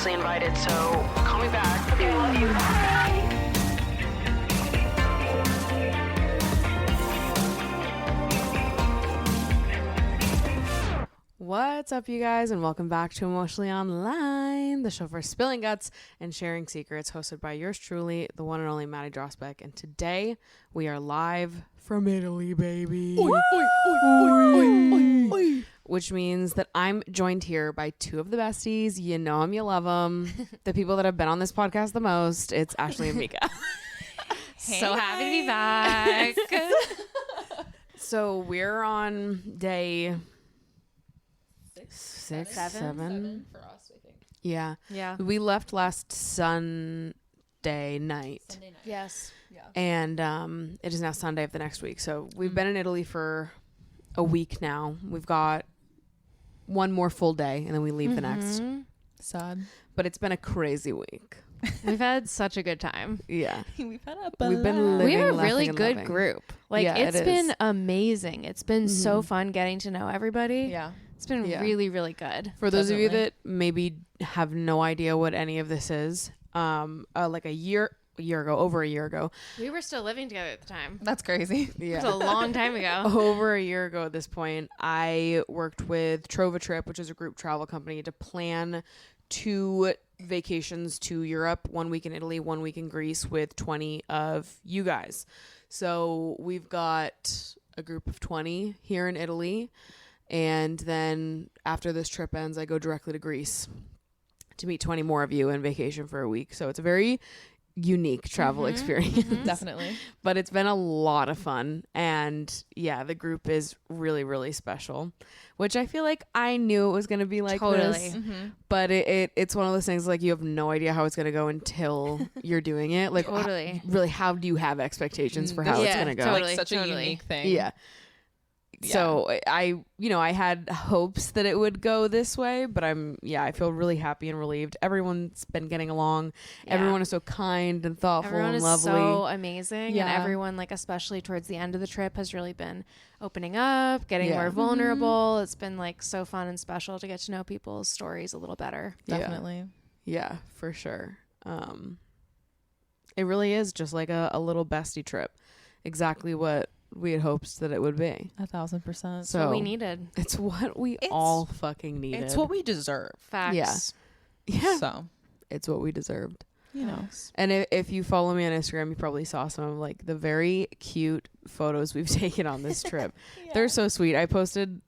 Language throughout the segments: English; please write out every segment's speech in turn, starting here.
actually invited, so call me back. Okay, love you. Bye. What's up, you guys, and welcome back to Emotionally Online, the show for spilling guts and sharing secrets, hosted by yours truly, the one and only Maddie Drosbeck. And today we are live from Italy, baby. Oy, oy, oy, oy, oy. Which means that I'm joined here by two of the besties. You know them, you love them. The people that have been on this podcast the most. It's Ashley and Micha. So happy to be back. So we're on day six, seven for us, I think. Yeah. We left last Sunday night. Yes. Yeah. And it is now Sunday of the next week. So we've been in Italy for a week now. We've got one more full day and then we leave the next. Sad. But it's been a crazy week. We've had such a good time. Yeah. We've been living, We have a laughing, really and good loving. group. Like, Yeah, it's it been is. amazing. It's been so fun getting to know everybody. Yeah. It's been Yeah. really, really good. For those of you Definitely. that maybe have no idea what any of this is, like over a year ago. We were still living together at the time. That's crazy. Yeah. It was a long time ago. Over a year ago at this point, I worked with Trova Trip, which is a group travel company, to plan 2 vacations to Europe, 1 week in Italy, 1 week in Greece, with 20 of you guys. So we've got a group of 20 here in Italy. And then after this trip ends, I go directly to Greece to meet 20 more of you and vacation for a week. So it's a very unique travel experience. Definitely. But it's been a lot of fun. And yeah, the group is really, really special, which I feel like I knew it was going to be like Totally. this. But it's one of those things, like, you have no idea how it's going to go until you're doing it. Like, Totally. really, how do you have expectations for how it's Yeah, going to go? totally. Such a unique thing. Yeah. Yeah. So I had hopes that it would go this way, but I feel really happy and relieved. Everyone's been getting along. Yeah. Everyone is so kind and thoughtful Everyone and is lovely. so amazing. Yeah. And everyone, like, especially towards the end of the trip, has really been opening up, getting more vulnerable. It's been, like, so fun and special to get to know people's stories a little better. Definitely. Yeah, for sure. It really is just like a little bestie trip. Exactly what we had hoped that it would be. 1,000%. So What we needed. it's what we It's- all fucking needed. It's what we deserve. Facts. Yeah. So, It's what we deserved. you know. And if you follow me on Instagram, you probably saw some of, like, the very cute photos we've taken on this trip. They're so sweet. I posted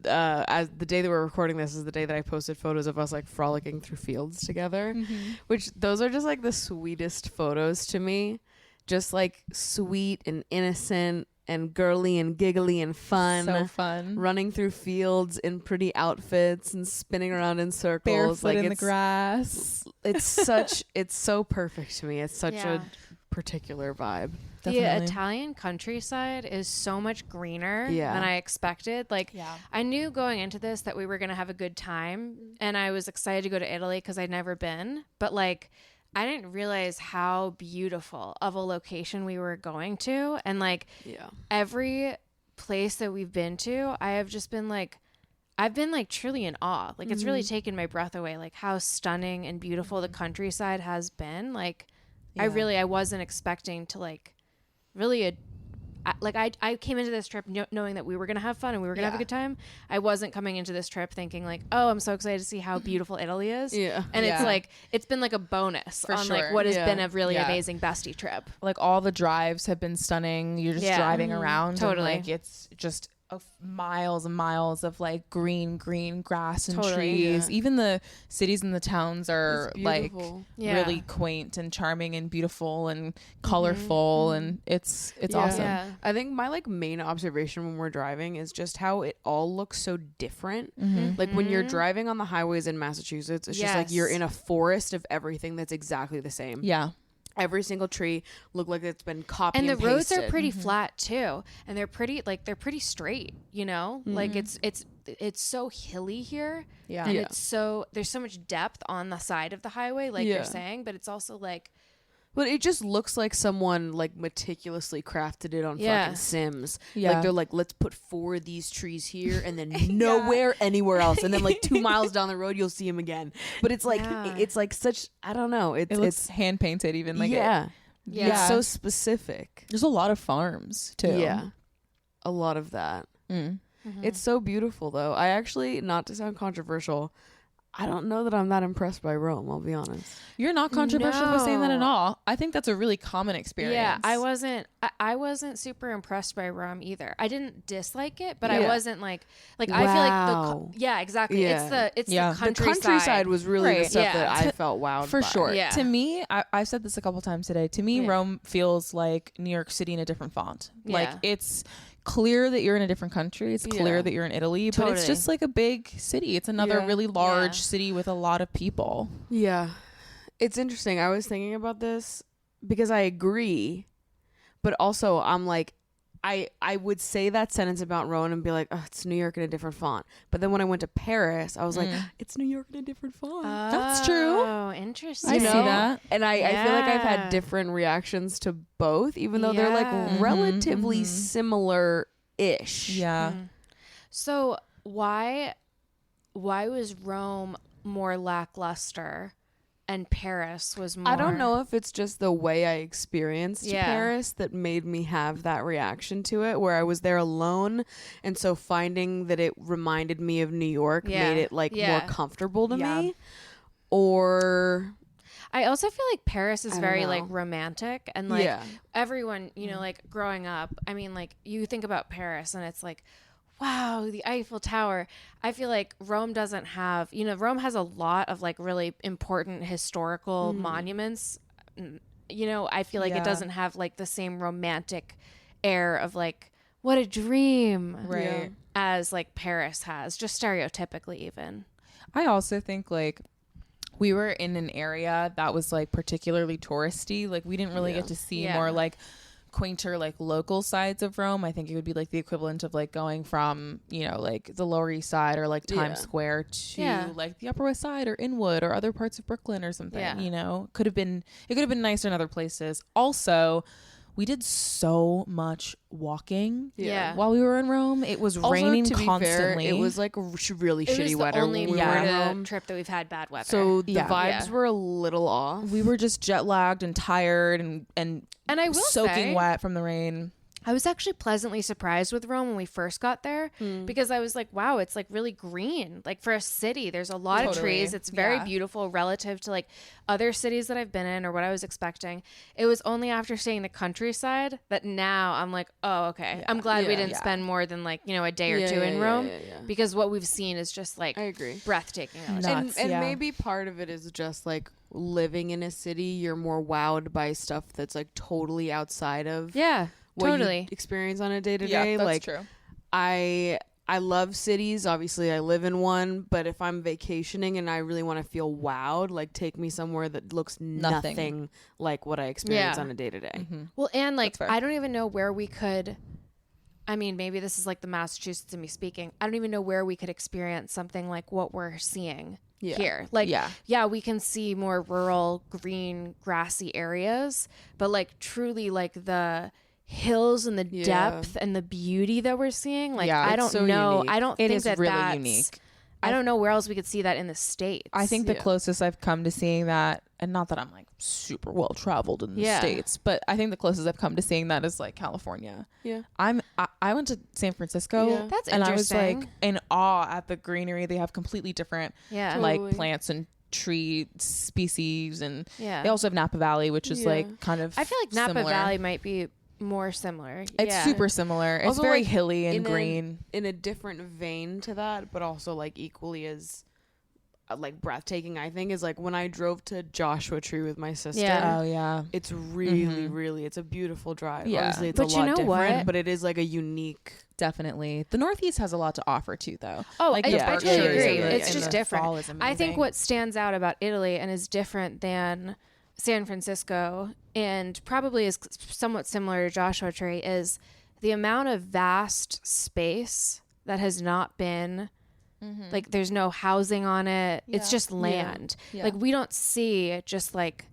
as the day that we're recording this is the day that I posted photos of us, like, frolicking through fields together, which those are just, like, the sweetest photos to me. Just, like, sweet and innocent and girly and giggly and fun. So fun. Running through fields in pretty outfits and spinning around in circles. Barefoot like, in the it's grass. it's so perfect to me. It's such Yeah. a particular vibe. The Definitely. Italian countryside is so much greener Yeah. than I expected. Like, Yeah. I knew going into this that we were going to have a good time, and I was excited to go to Italy because I'd never been. But, like, I didn't realize how beautiful of a location we were going to. And, like, Yeah. every place that we've been to, I have just been like, I've been, like, truly in awe. Like, it's really taken my breath away, like, how stunning and beautiful the countryside has been. Like, I wasn't expecting to, like, really I came into this trip knowing that we were going to have fun and we were going to have a good time. I wasn't coming into this trip thinking, like, oh, I'm so excited to see how beautiful Italy is. Yeah. And it's Yeah. like, it's been like a bonus For on like sure. what has Yeah. been a really Yeah. amazing bestie trip. Like, all the drives have been stunning. You're just Yeah. driving around. Totally. And, like, it's just miles and miles of, like, green grass and Totally. trees. Yeah. Even the cities and the towns are, It's like, beautiful. Yeah. really quaint and charming and beautiful and colorful. And it's awesome. Yeah. I think my, like, main observation when we're driving is just how it all looks so different. Like, when you're driving on the highways in Massachusetts, it's just like you're Yes. in a forest of everything that's exactly the same. Yeah. Every single tree looked like it's been copied And the roads are pasted. pretty flat too, and they're pretty straight, you know? Like it's so hilly here. Yeah. And Yeah. it's so there's so much depth on the side of the highway, like Yeah. you're saying, but it's also like But it just looks like someone like meticulously crafted it on Yeah. fucking Sims. Yeah. Like they're like, let's put 4 of these trees here and then nowhere anywhere else. And then like 2 miles down the road, you'll see them again. But it's like, Yeah. it's like such, I don't know. It looks hand painted even. Like yeah. Yeah. It's so specific. there's a lot of farms too. Yeah. A lot of that. Mm. It's so beautiful though. I actually, not to sound controversial, I don't know that I'm that impressed by Rome, I'll be honest. You're not controversial for saying that at No. all. I think that's a really common experience. Yeah, I wasn't super impressed by Rome either. I didn't dislike it, but I Yeah. wasn't like I feel like Wow. yeah, exactly. Yeah. It's Yeah. the The The countryside. countryside was really the Right. stuff Yeah. that I felt wowed For by. sure. Yeah. To me, I've said this a couple times today. To me, Yeah. Rome feels like New York City in a different font. Like Yeah. it's clear that you're in a different country. It's clear Yeah. that you're in Italy, but it's Totally. just like a big city. It's another Yeah. really large Yeah. city with a lot of people. Yeah. It's interesting. I was thinking about this because I agree, but also I'm like, I would say that sentence about Rome and be like, oh, it's New York in a different font. But then when I went to Paris, I was like, it's New York in a different font. That's true. Oh, interesting. I see that. And I feel like I've Yeah. had different reactions to both, even though they're Yeah. like Mhm, relatively similar-ish. Yeah. So why was Rome more lackluster and Paris was more? I don't know if it's just the way I experienced Yeah. Paris that made me have that reaction to it, where I was there alone, and so finding that it reminded me of New York Yeah. made it like Yeah. more comfortable to Yeah. me. Or I also feel like Paris is I don't very know. like romantic and like yeah, everyone, like growing up, I mean, like you think about Paris and it's like, wow, the Eiffel Tower. I feel like Rome doesn't have, Rome has a lot of like really important historical monuments. I feel like Yeah. it doesn't have like the same romantic air of like, what a dream. Right. As like Paris has, just stereotypically even. I also think like we were in an area that was like particularly touristy. Like we didn't really get to see Yeah. more like quainter like local sides of Rome. I think it would be like the equivalent of like going from like the Lower East Side or like Times Yeah. Square to Yeah. like the Upper West Side or Inwood or other parts of Brooklyn or something. Yeah. It could have been nicer in other places. Also, we did so much walking Yeah. while we were in Rome. It was also, raining to be constantly. fair, it was like really It was shitty the weather only when we part were in of Rome. the trip that we've had bad weather. So the Yeah. vibes Yeah. were a little off. We were just jet lagged and tired and And I will soaking say, wet from the rain. I was actually pleasantly surprised with Rome when we first got there Hmm. because I was like, wow, it's like really green. Like for a city, there's a lot of Totally. trees. It's very Yeah. beautiful relative to like other cities that I've been in or what I was expecting. It was only after seeing the countryside that now I'm like, oh, okay. I'm glad we Yeah. didn't Yeah. spend more than like, a day or Yeah, two yeah, in yeah, Rome yeah. because what we've seen is just like I agree. breathtaking. I was No. like, Nuts, And yeah. maybe part of it is just like living in a city, you're more wowed by stuff that's like totally outside of yeah, what totally. you experience on a day to Yeah, day. that's Like true. I love cities. Obviously, I live in one, but if I'm vacationing and I really want to feel wowed, like take me somewhere that looks Nothing. nothing like what I experience Yeah. on a day to day. Well, and like, That's fair. I don't even know where we could. I mean, maybe this is like the Massachusetts in me speaking. I don't even know where we could experience something like what we're seeing Yeah. here. Like, Yeah. yeah, we can see more rural, green, grassy areas, but like truly, like the hills and the Yeah. depth and the beauty that we're seeing. Like, Yeah, I it's don't so know. unique. I don't It think is that really that's unique. I don't know where else we could see that in the States. I think the Yeah. closest I've come to seeing that, and not that I'm like super well traveled in the Yeah. States, but I think the closest I've come to seeing that is like California. Yeah. I went to San Francisco, Yeah. That's and I was like interesting. in awe at the greenery. They have completely different Yeah. Totally. like plants and tree species, and Yeah. they also have Napa Valley, which is Yeah. like kind of I feel like Napa similar. Valley might be more similar. It's Yeah. super similar. It's Also, very like, hilly and in a- green. In a different vein to that, but also like equally as like breathtaking, I think, is like when I drove to Joshua Tree with my sister. Yeah. Oh yeah. It's really, really, it's a beautiful drive. Yeah. Obviously, it's But a you lot know different, what? but it is like a unique. Definitely. The Northeast has a lot to offer too, though. Oh, like I the totally Berkshires agree. and the- It's and just the different. fall is I think amazing. what stands out about Italy and is different than San Francisco and probably is somewhat similar to Joshua Tree is the amount of vast space that has not been like there's no housing on it. It's Yeah. just land. Yeah. Like we don't see just like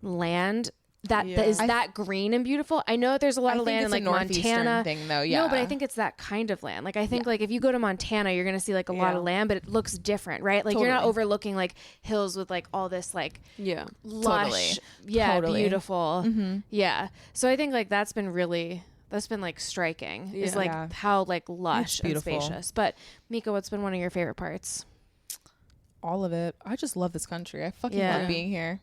land Yeah. that green and beautiful. I know that there's a lot I of think land in it's like a northeastern Montana thing, though. Yeah. No, but I think it's that kind of land. Like I think like if you go to Montana, you're gonna see like a lot of land, but it looks different, right? Like you're not Totally. overlooking like hills with like all this like Yeah. lush, beautiful, yeah. So I think like that's been like striking. Is like how like lush and beautiful. spacious. But Mika, what's been one of your favorite parts? all of it. I just love this country. I fucking Yeah. love being here.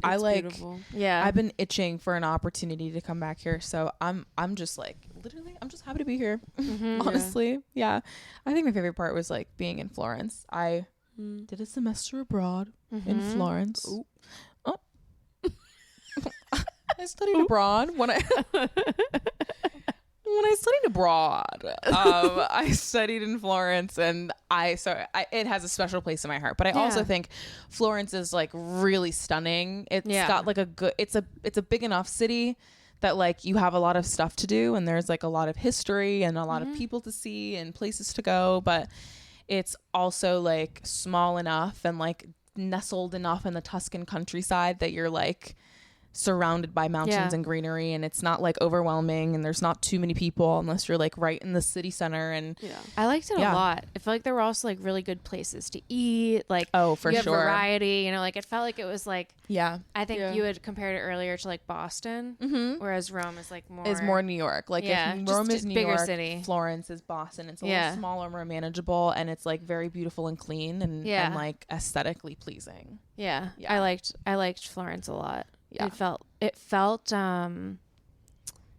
I like Beautiful. Yeah. I've been itching for an opportunity to come back here, so I'm just like literally I'm just happy to be here. Honestly. Yeah. I think my favorite part was like being in Florence. I did a semester abroad in Florence. Oh. I studied abroad when I studied abroad. I studied in Florence, and it has a special place in my heart. But I also think Florence is like really stunning. It's got like it's a big enough city that like you have a lot of stuff to do, and there's like a lot of history and a lot of people to see and places to go. But it's also like small enough and like nestled enough in the Tuscan countryside that you're like surrounded by mountains and greenery, and it's not like overwhelming, and there's not too many people unless you're like right in the city center. And I liked it a lot. I feel like there were also like really good places to eat. Like for you have sure, variety. You know, like it felt like it was like I think Yeah. you had compared it earlier to like Boston, whereas Rome is like more New York. Like if Rome is New bigger York, city. Florence is Boston. It's a little smaller, more manageable, and it's like very beautiful and clean and like aesthetically pleasing. Yeah. I liked Florence a lot. Yeah. It felt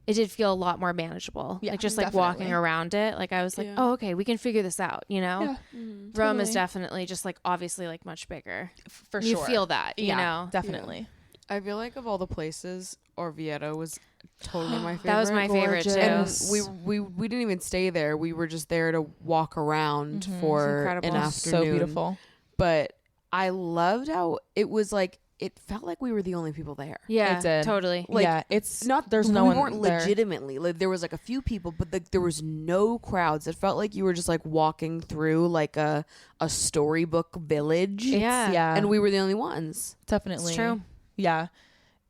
it did feel a lot more manageable. Yeah, like just like definitely. walking around it. Like I was like, oh, okay, we can figure this out, you know? Yeah. Rome is definitely just like obviously like much bigger. For You sure. feel that, you know? Definitely. I feel like of all the places, Orvieto was totally my favorite. That was my favorite too. And we didn't even stay there. We were just there to walk around for incredible. an afternoon. So beautiful. But I loved how it was like, it felt like we were the only people there. Yeah, It did. totally. Like, it's Not there's we no one weren't there. legitimately like there was like a few people, but like there was no crowds. It felt like you were just like walking through like a storybook village. Yeah. And we were the only ones. Definitely. It's true. Yeah.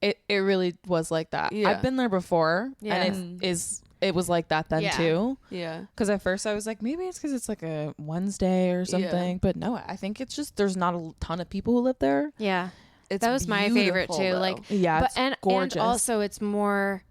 It really was like that. Yeah. I've been there before, Yeah. and it was like that then too. Yeah. Because at first I was like, maybe it's because it's like a Wednesday or something, but no, I think it's just there's not a ton of people who live there. Yeah. It's That was my favorite beautiful, too. though. Like Yeah, but it's and gorgeous. also it's more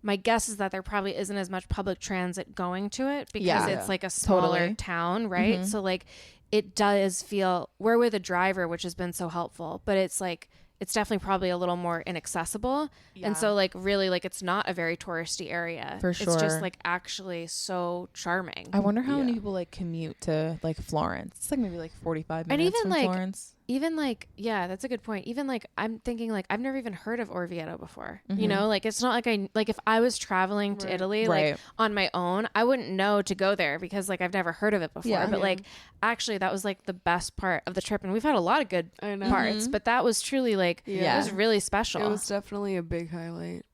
my guess is that there probably isn't as much public transit going to it because Yeah. it's like a smaller Totally. town, right? So like it does feel we're with a driver, which has been so helpful, but it's like it's definitely probably a little more inaccessible. And so like really like it's not a very touristy area. For It's sure. just like actually so charming. I wonder how many people like commute to like Florence. It's like maybe like 45 And minutes even, from like, Florence. Even like, yeah, that's a good point. Even like, I'm thinking like, I've never even heard of Orvieto before, you know, like, it's not like if I was traveling to Italy, like on my own, I wouldn't know to go there because like, I've never heard of it before, but like, actually that was like the best part of the trip. And we've had a lot of good parts, but that was truly like, it was really special. It was definitely a big highlight.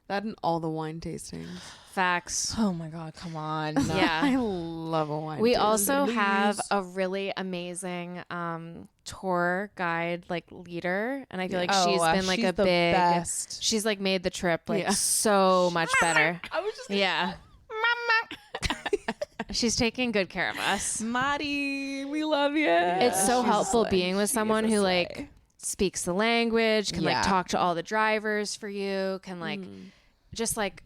That and all the wine tastings. Facts. Oh my God, come on. Yeah. I love a wine We tasting. also have a really amazing tour guide like leader, and I feel like she's been like she's a the big best. she's like made the trip like so much better. I was just She's taking good care of us. Maddie, we love you. It's so she's helpful a slay. being with someone who like speaks the language, can like Yeah. talk to all the drivers for you, can like just like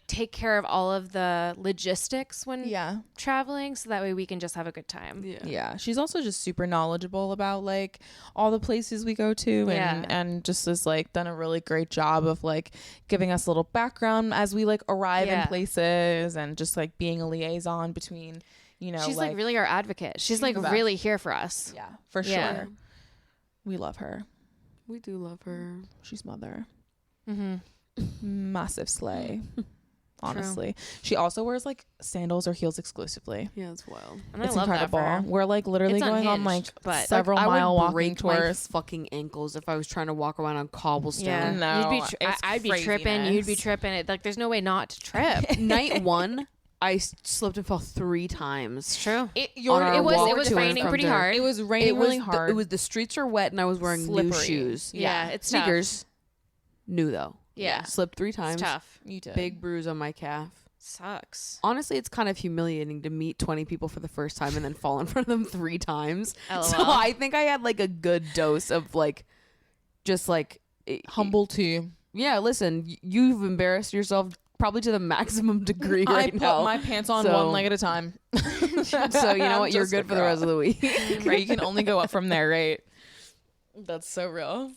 take care of all of the logistics when traveling, so that way we can just have a good time. Yeah, she's also just super knowledgeable about like all the places we go to, and just has like done a really great job of like giving us a little background as we like arrive in places, and just like being a liaison between, you know, She's like really our advocate. She's like the best. really here for us. yeah, for Yeah. sure. We love her. We do love her. She's mother. Mm-hmm. Massive slay. Honestly, she also wears like sandals or heels exclusively. Yeah, it's wild. And It's I love incredible. that for her. We're like literally It's going on like unhinged, but several I mile would walking break my tours. fucking ankles if I was trying to walk around on cobblestone. Yeah, No, you'd be it's I'd be tripping. You'd be craziness. tripping. It like there's no way not to trip. Night one, I slipped and fell 3 times. True. It On our It walk was to and raining from pretty dinner. hard. It was raining really hard. It was the streets are wet and I was wearing new Slippery. shoes. Yeah, it's tough. Sneakers. New though. Yeah. Slipped 3 times. It's tough. You did. Big bruise on my calf. Sucks. Honestly, it's kind of humiliating to meet 20 people for the first time and then fall in front of them 3 times. LOL. So I think I had like a good dose of like, just like humble too. Yeah, listen, you've embarrassed yourself probably to the maximum degree right I now. put my pants on So- one leg at a time. So you know what? You're Just a good for the girl. rest of the week. Right, you can only go up from there, right? That's so real.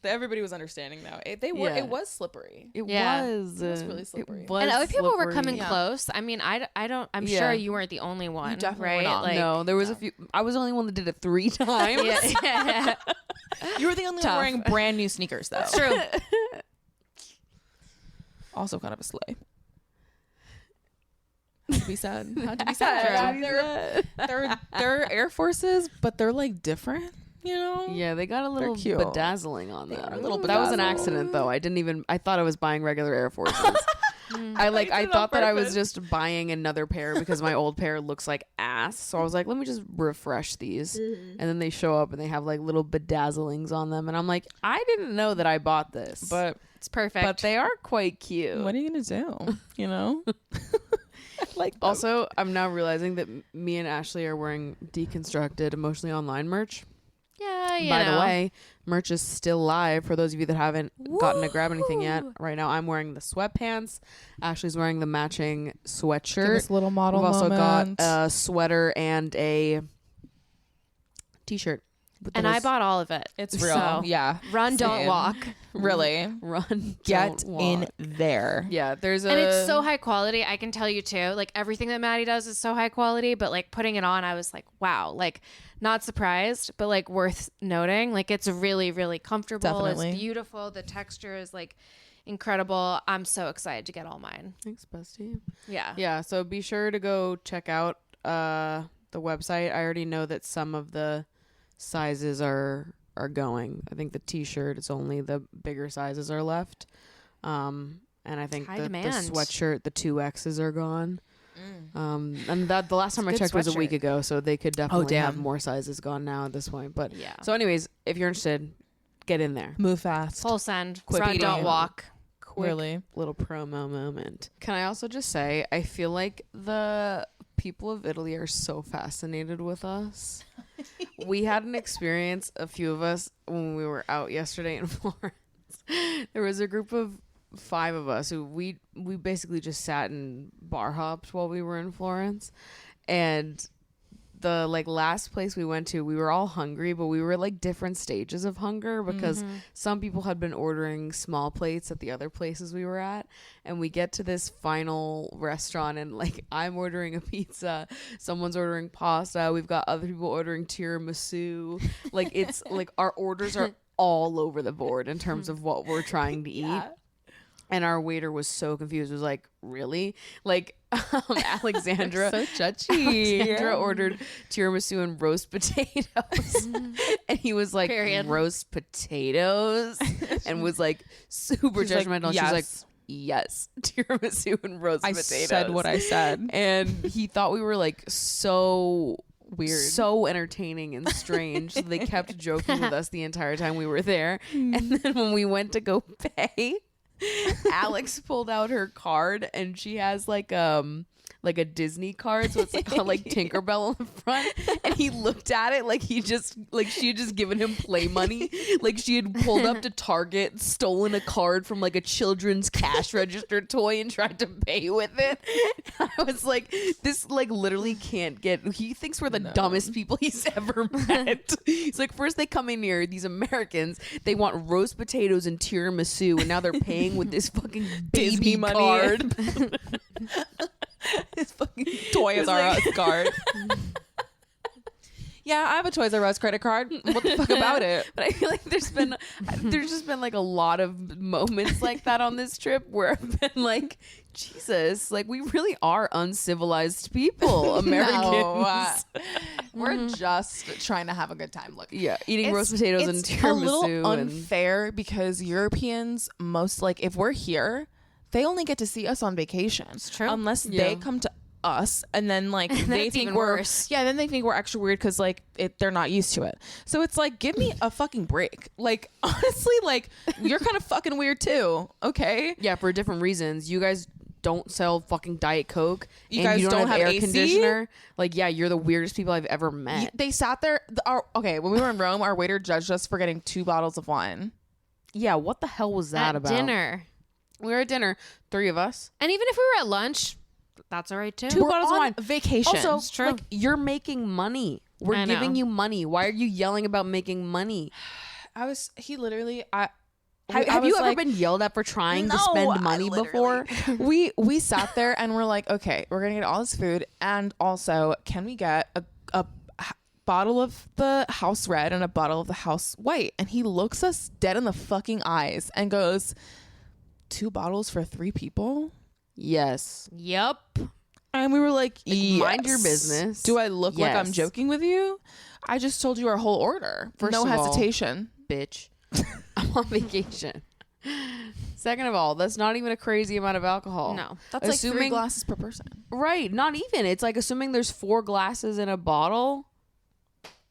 Everybody was understanding though. Yeah. It was slippery. It Yeah. was. It was really slippery. It was And other people were slippery. coming Yeah. close. I mean, I don't. I'm Yeah. sure you weren't the only one. definitely right? were not. Like, No, there was a few. I was the only one that did it 3 times. yeah. You were the only one Tough. wearing brand new sneakers though. It's true. Also kind of a slay. To be sad. Had to be sad. They're Air Forces, but they're like different, you know? Yeah, they got a little cute. bedazzling on They them. are a little That was an bedazzled. accident though. I thought I was buying regular Air Forces. I did it on thought that I was purpose. just buying another pair because my old pair looks like ass. So I was like, let me just refresh these. And then they show up and they have like little bedazzlings on them. And I'm like, I didn't know that I bought this. But It's perfect. But they are quite cute. what are you gonna do? You know? Like Also, I'm now realizing that me and Ashley are wearing deconstructed emotionally online merch. yeah, you By know. the way, merch is still live for those of you that haven't gotten to grab anything yet. Woo! Right now, I'm wearing the sweatpants. Ashley's wearing the matching give sweatshirt. us a little model We've also moment. got a sweater and a t-shirt. with And I those bought all of it. It's real. So, Yeah. Run, don't Same. walk. Really. run, Get don't in walk. there. Yeah, there's a And it's so high quality. I can tell you too. Like everything that Maddie does is so high quality. But like putting it on, I was like, wow. Like not surprised, but like worth noting. Like it's really, really comfortable. Definitely. It's beautiful. The texture is like incredible. I'm so excited to get all mine. Thanks, bestie. Yeah. Yeah, so be sure to go check out the website. I already know that some of the sizes are going. I think the t-shirt, it's only the bigger sizes are left. And I think High the demand. sweatshirt, the 2X's are gone. And that the last time I good checked was a week sweatshirt. ago, so they could definitely have damn. more sizes gone now at this point. But Yeah. so anyways, if you're interested, get in there. Move fast. Full send. Quick Run, eating. don't walk. Quick Really. little promo moment. Can I also just say, I feel like the people of Italy are so fascinated with us. We had an experience, a few of us, when we were out yesterday in Florence. There was a group of 5 of us who we basically just sat and bar hopped while we were in Florence. And the like last place we went to, we were all hungry, but we were like different stages of hunger because some people had been ordering small plates at the other places we were at, and we get to this final restaurant and like I'm ordering a pizza, someone's ordering pasta, we've got other people ordering tiramisu. Like it's like our orders are all over the board in terms of what we're trying to eat. And our waiter was so confused. Was like, really? Like, Alexandra. So judgy. Alexandra ordered tiramisu and roast potatoes. And he was like, Period. roast potatoes? And was like super She's like, judgmental. She was like, yes, tiramisu and roast I potatoes. said what I said. And he thought we were like so Weird. so entertaining and strange. So they kept joking with us the entire time we were there. And then when we went to go pay, Alex pulled out her card and she has like a Disney card, so it's like Tinkerbell on the front, and he looked at it like she had just given him play money, like she had pulled up to Target, stolen a card from like a children's cash register toy and tried to pay with it. I was like, this like literally can't get. He thinks we're the dumbest people he's ever met. He's like, first they come in here, these Americans, they want roast potatoes and tiramisu, and now they're paying with this fucking Disney baby money. card. His fucking Toys R Us card. Yeah, I have a Toys R Us credit card. What the fuck about it? But I feel like there's just been like a lot of moments like that on this trip where I've been like, Jesus, like we really are uncivilized people, Americans. No, we're just trying to have a good time. Look, Yeah, eating roast potatoes and it's tiramisu. a little and unfair because Europeans, most like if we're here, they only get to see us on vacation. It's true. Unless Yeah. they come to us, and then like they think even we're worse. then they think we're extra weird because like they're not used to it. So it's like, give me a fucking break. Like honestly, like you're kind of fucking weird too. Okay. Yeah, for different reasons. You guys don't sell fucking Diet Coke. You guys you don't have air AC? conditioner. Like, yeah, you're the weirdest people I've ever met. They sat there. Okay, when we were in Rome, our waiter judged us for getting 2 bottles of wine. Yeah, what the hell was that At about? dinner. We were at dinner, 3 of us. And even if we were at lunch, that's all right too. 2 We're bottles of on wine. vacation. Also, It's true. like, you're making money. We're I know. giving you money. Why are you yelling about making money? He literally, Have you ever been yelled at for trying to spend money before? we sat there and we're like, okay, we're gonna get all this food, and also, can we get a bottle of the house red and a bottle of the house white? And he looks us dead in the fucking eyes and goes, 2 bottles for 3 people? Yes. Yep. And we were like, mind your yes. business. Do I look like I'm Yes. joking with you? I just told you our whole order. First No of all, hesitation. Bitch. I'm on vacation. Second of all, that's not even a crazy amount of alcohol. No. That's like 3 glasses per person. Right, not even. It's like assuming there's 4 glasses in a bottle.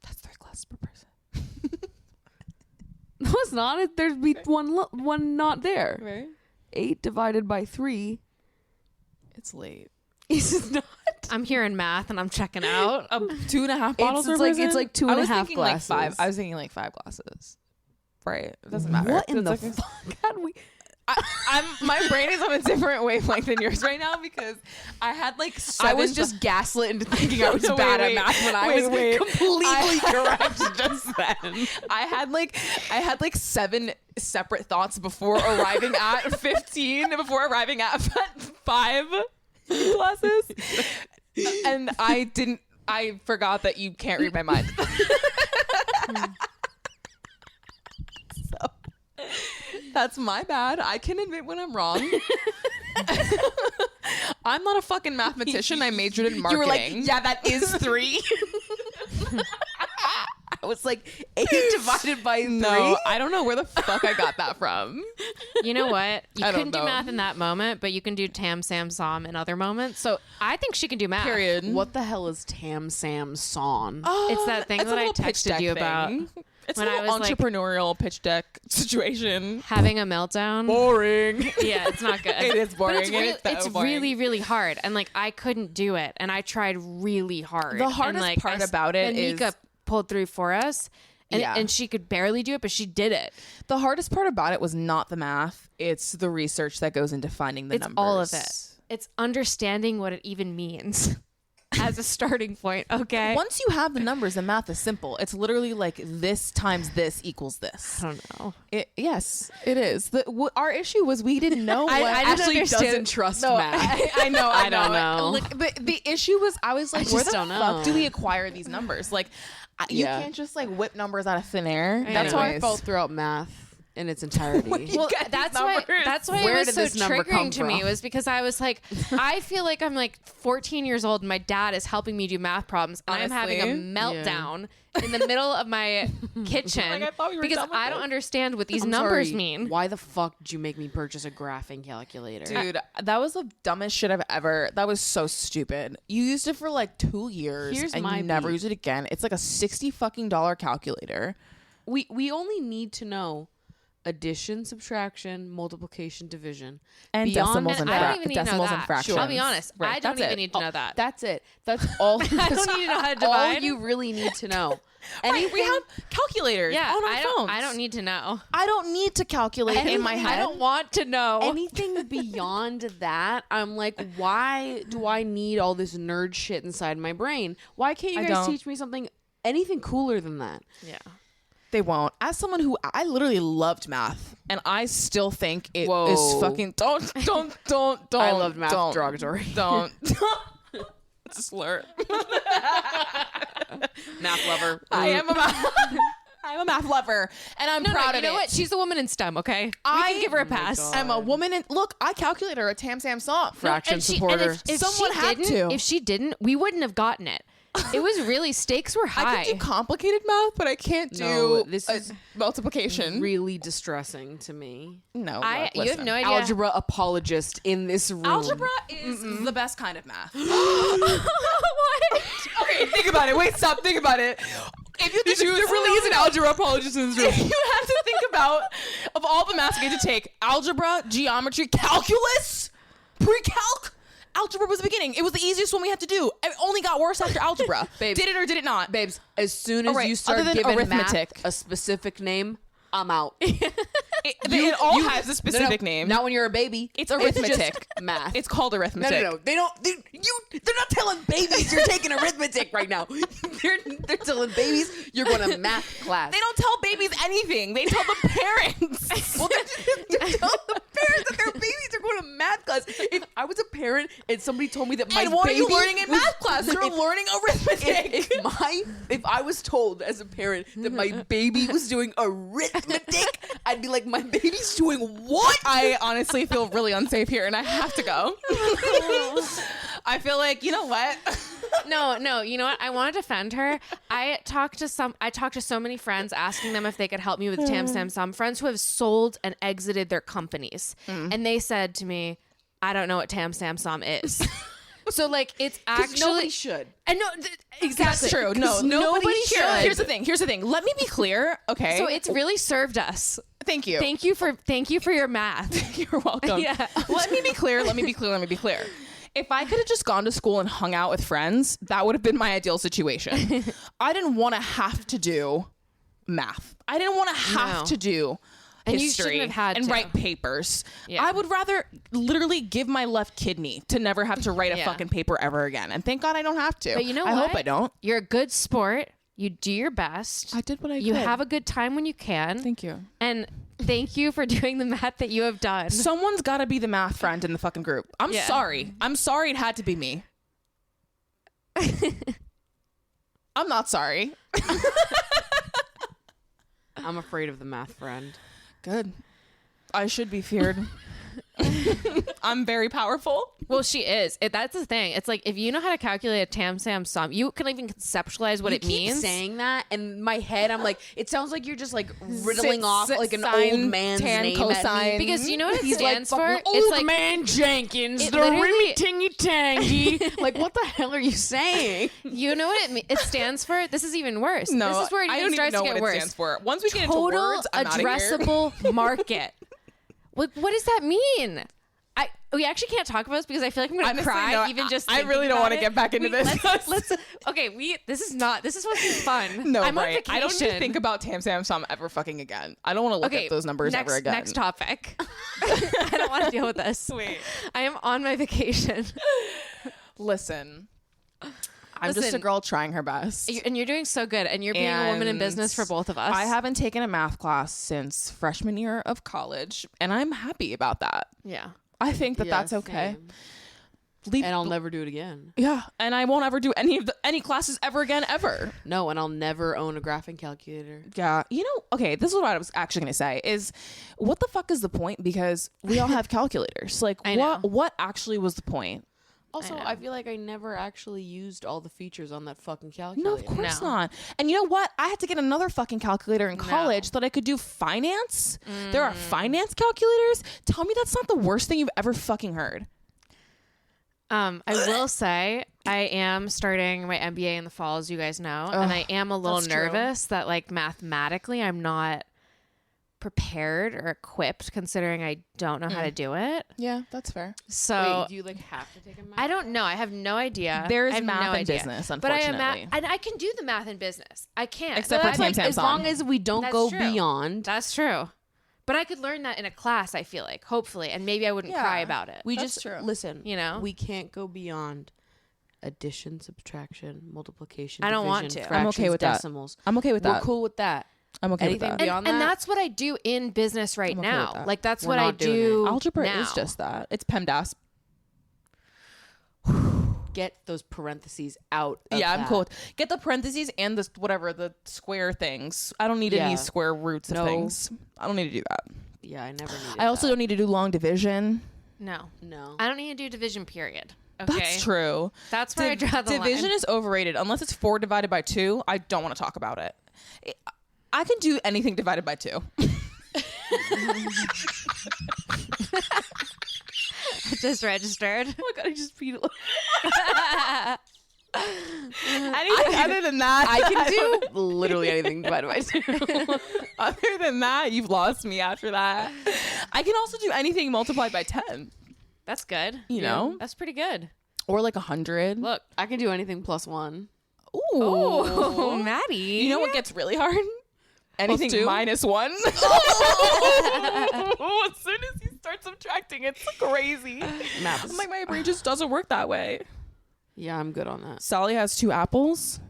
That's 3 glasses per person. No, it's not. There'd be one not there. Right? 8 divided by 3 It's late. is not. I'm hearing math and I'm checking out. 2.5 bottles per person? It's like 2.5 glasses. Like 5. I was thinking like 5 glasses. Right. It doesn't matter. What in the It's like- fuck? How do we? my brain is on a different wavelength than yours right now, because I had like 7 I was just gaslit into thinking I was No, bad wait, at math when I wait, was wait. completely correct just then. I had like 7 separate thoughts before arriving at 15, before arriving at 5 glasses. And I forgot that you can't read my mind. So that's my bad. I can admit when I'm wrong. I'm not a fucking mathematician. I majored in marketing. You were like, yeah, that is 3. I was like, 8 divided by 3. No, I don't know where the fuck I got that from. You know what? You I don't couldn't do know. math in that moment, but you can do Tam Sam Som in other moments. So I think she can do math. Period. What the hell is Tam Sam Son? It's that thing It's a that I little pitch texted deck you about thing. It's when a I little was, like, entrepreneurial pitch deck situation. Having a meltdown. Boring. Yeah, it's not good. It is boring. But it's so boring. really, really hard. And like I couldn't do it. And I tried really hard. The And, hardest like, part about it and is- Mika pulled through for us. And, Yeah. and she could barely do it, but she did it. The hardest part about it was not the math. It's the research that goes into finding the It's numbers. all of it. It's understanding what it even means as a starting point. Okay. Once you have the numbers, the math is simple. It's literally like this times this equals this. I don't know. Yes, it is. Our issue was we didn't know what I didn't Ashley understand- doesn't trust No, math. I know. I don't know. Like, the issue was I was like, I where just the don't know. fuck do we acquire these numbers? Like, you Yeah. can't just like whip numbers out of thin air. That's how I Anyways. felt throughout math in its entirety. Well, get these that's why numbers? it Where was did so this number come triggering to me from? was because I was like, I feel like I'm like 14 years old and my dad is helping me do math problems and I'm having a Honestly? meltdown in the middle of my kitchen Like, I thought we were because done with I don't this. understand what these I'm numbers sorry, mean. Why the fuck did you make me purchase a graphing calculator? Dude, that was the dumbest shit I've ever. That was so stupid. You used it for like 2 years Here's and my you never beef. used it again. It's like a $60 fucking calculator. We only need to know addition, subtraction, multiplication, division. And Beyond decimals and I that- don't even need to know decimals and that. fractions. I'll be honest. Right, I don't that's even it. need to know that. That's it. That's all. I don't need to know how to all divide. you really need to know. Right, we have calculators yeah, on our phones. I don't need to know. I don't need to calculate in my head. I don't want to know. Anything beyond that, I'm like, why do I need all this nerd shit inside my brain? Why can't you I guys don't. teach me something, anything cooler than that? Yeah. They won't. As someone who I literally loved math, and I still think it is Whoa. fucking. Don't. I loved math. Don't, Derogatory. Don't. It's a slur. Math lover. I'm a math lover, and I'm proud you of know it. what? She's a woman in STEM, okay? We I- can give her a Oh my pass. God. I'm a woman, and look, I calculated her a Tam Sam song. Fraction And supporter. if Someone she had didn't, to. If she didn't, we wouldn't have gotten it. It was really, stakes were high. I can do complicated math, but I can't do this is multiplication. really distressing to me. No, you have no idea. Algebra apologist in this room. Algebra is the best kind of math. What? Okay, think about it. Wait, stop. Think about it. If you There really is an algebra apologist in this room. If you have to think about, of all the math we get to take, algebra, geometry, calculus, pre-calc, algebra was the beginning. It was the easiest one we had to do. It only got worse after algebra. Babes. Did it or did it not? Babes, as soon as All right, you start other than giving arithmetic. math a specific name, I'm out. It all has a specific name. Not when you're a baby. It's arithmetic. just math. It's called arithmetic. No. They don't. They're not telling babies you're taking arithmetic right now. They're telling babies you're going to math class. They don't tell babies anything. They tell the parents. Well, they're telling the parents that their babies are going to math class. If I was a parent and somebody told me that my And what are baby you learning in was- math class? You're learning arithmetic. If I was told as a parent that my baby was doing arithmetic, I'd be like, my baby's doing what? I honestly feel really unsafe here and I have to go. I feel like, you know what? No, you know what? I want to defend her. I talked to so many friends asking them if they could help me with Tam Sam Som, friends who have sold and exited their companies. And they said to me, I don't know what Tam Sam Som is. So like it's actually nobody should. And no, exactly. That's true. No, nobody should. Here's the thing. Let me be clear. Okay. So it's really served us. Thank you. Thank you for your math. You're welcome. Yeah. Let me be clear. If I could have just gone to school and hung out with friends, that would have been my ideal situation. I didn't want to have to do math. I didn't want to have to do And you history shouldn't have had and to. write papers. Yeah. I would rather literally give my left kidney to never have to write a Yeah. fucking paper ever again. And thank God I don't have to. But you know I what? hope I don't. You're a good sport. You do your best. I did what I You could. have a good time when you can. Thank you. And thank you for doing the math that you have done. Someone's got to be the math friend in the fucking group. I'm Yeah. sorry. I'm sorry it had to be me. I'm not sorry. I'm afraid of the math friend. Good. I should be feared. I'm very powerful. Well, she is. That's the thing. It's like if you know how to calculate a Tam Sam Sum, you can even conceptualize what You it keep means. saying that, and in my head, I'm like, it sounds like you're just like riddling off like an sine, old man's tan, name cosine. at me. Because you know what it He's stands like, for? fucking It's old like man Jenkins, it the literally- rimmy tingy tangy. Like, what the hell are you saying? you know what it stands for? This is even worse. No, this is where it I even don't even starts know to what get it worse. stands for. Once we get into Total words, I'm outta here. addressable market. What does that mean? We actually can't talk about this because I feel like I'm gonna Honestly, cry no, even just. I thinking really don't about want to it. get back into this. Let's. Okay, this is supposed to be fun. No, I'm on right. vacation. I don't need to think about Tam Sam Som ever fucking again. I don't want to look at those numbers ever again. Next topic. I don't want to deal with this. Wait. I am on my vacation. Listen. I'm just a Listen. girl trying her best. And you're doing so good, and you're being a woman in business for both of us. I haven't taken a math class since freshman year of college, and I'm happy about that. Yeah. I think that that's okay. And I'll never do it again. Yeah, and I won't ever do any classes ever again, ever. No, and I'll never own a graphing calculator. Yeah, you know, okay, this is what I was actually going to say is what the fuck is the point? Because we all have calculators. Like, I know. what actually was the point? Also, know. I feel like I never actually used all the features on that fucking calculator. No, of course No. not. And you know what? I had to get another fucking calculator in college so that I could do finance. There are finance calculators. Tell me that's not the worst thing you've ever fucking heard. I will say I am starting my MBA in the fall, as you guys know, and I am a little that's true. nervous that like mathematically I'm not prepared or equipped, considering I don't know how to do it. Yeah, that's fair. So Wait, do you like have to take a math? I don't know. I have no idea. There's I have math no in idea. business, But I am unfortunately. and I can do the math in business. I can. Except But for I- Tam Sam as Som. long as we don't That's go true. beyond. That's true. But I could learn that in a class, I feel like, hopefully, and maybe I wouldn't cry about it. We That's just true. listen. You know? we can't go beyond addition, subtraction, multiplication. I don't want division, to. I'm okay fractions, with that. decimals. I'm okay with We're that. cool with that. I'm okay Anything with that. beyond and that, that's what I do in business right I'm okay now. with that. Like that's We're what I not doing do. Algebra now. is just that. It's PEMDAS. get those parentheses out. Of Yeah, I'm that. cool. Get the parentheses and the whatever the square things. I don't need any Yeah. square roots of No. things. I don't need to do that. Yeah, I never needed I also that. don't need to do long division. No, No. I don't need to do division. Period. Okay. That's true. That's where I draw the Division line. is overrated. Unless it's 4 divided by 2, I don't want to talk about it. I can do anything divided by 2. Just registered. Oh my god, I just peed. Anything other than that, I can do literally anything divided by 2. Other than that, you've lost me after that. I can also do anything multiplied by 10. That's good. You know? That's pretty good. Or like 100. Look, I can do anything plus 1. Ooh. Oh, Maddie. You know what gets really hard? Anything +2? minus 1. As soon as you start subtracting, it's crazy. Maths. I'm like, my brain just doesn't work that way. Yeah, I'm good on that. Sally has 2 apples.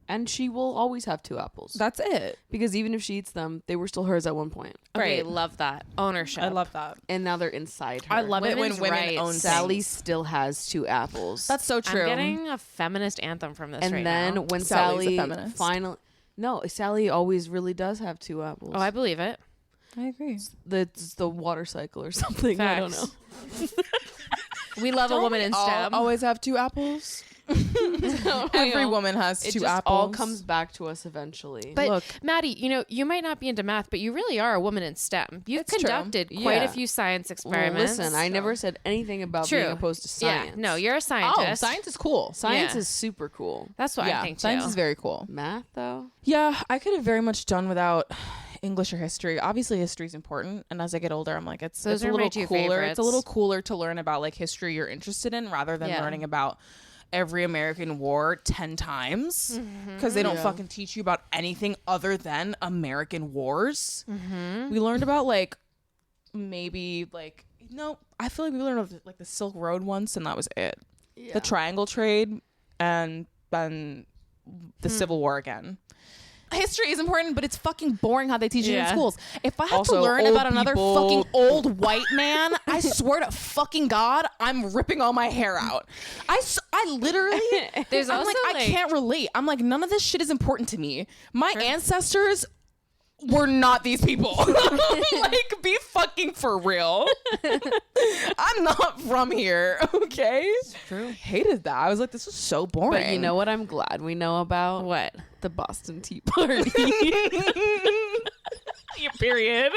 And she will always have 2 apples. That's it. Because even if she eats them, they were still hers at one point. Okay, Right. love that. Ownership. I love that. And now they're inside her. I love it when Women's women rights. own Sally things. still has 2 apples. That's so true. I'm getting a feminist anthem from this and right then now. when Sally's a Sally feminist. finally... No, Sally always really does have 2 apples. Oh, I believe it. I agree. It's the water cycle or something. I don't know. Facts. We love a woman in STEM. Always have 2 apples. Every woman has 2 It just apples. all comes back to us eventually. But Look. Maddie, you know, you might not be into math, but you really are a woman in STEM. You've It's true. conducted quite Yeah. a few science Well, experiments. listen, I never said anything about True. being opposed to science. Yeah, no, you're a scientist. Oh, science is cool. Science Yeah. is super cool. That's what Yeah, I think too. science is very cool. Math, though? Yeah, I could have very much done without English or history. Obviously, history is important, and as I get older, I'm like, it's Those a are my little 2 cooler. favorites. It's a little cooler to learn about like history you're interested in rather than Yeah. learning about every American war 10 times because they don't Yeah. fucking teach you about anything other than American wars. We learned about like maybe like no, I feel like we learned about like the Silk Road once, and that was it. Yeah. The Triangle Trade, and then the Civil War again. History is important, but it's fucking boring how they teach it in Yeah. schools. If I had Also, to learn old about another people- fucking old white man, I swear to fucking God, I'm ripping all my hair out. I literally, There's I'm also like, I can't relate. I'm like, none of this shit is important to me. My ancestors were not these people. Like, be fucking for real. I'm not from here, okay? It's true. Hated that. I was like, this is so boring. But you know what I'm glad we know about? What? The Boston Tea Party. Period.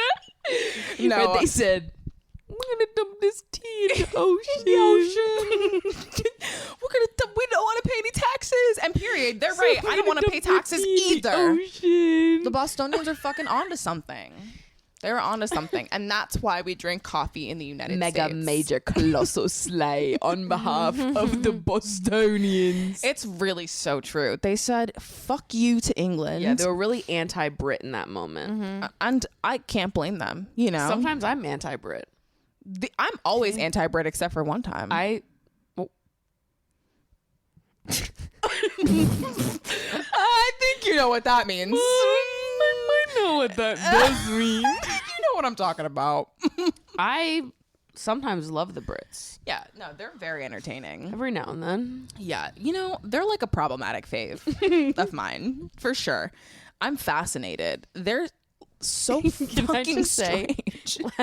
No, Where they said, we're going to dump this tea in the ocean. We're gonna. We don't want to pay any taxes. And period. They're right. I don't want to pay taxes either. Ocean. The Bostonians are fucking onto something. They're onto something, and that's why we drink coffee in the United Mega States. major colossal slay on behalf of the Bostonians. It's really so true. They said "fuck you" to England. Yeah, they were really anti-Brit in that moment. and I can't blame them. You know, Sometimes I'm anti-Brit. I'm always anti-Brit except for one time. I think you know what that means. I know what that does mean. You know what I'm talking about. I sometimes love the Brits. Yeah, no, they're very entertaining. Every now and then. Yeah, you know, they're like a problematic fave of mine, for sure. I'm fascinated. They're so Can I fucking just say, strange.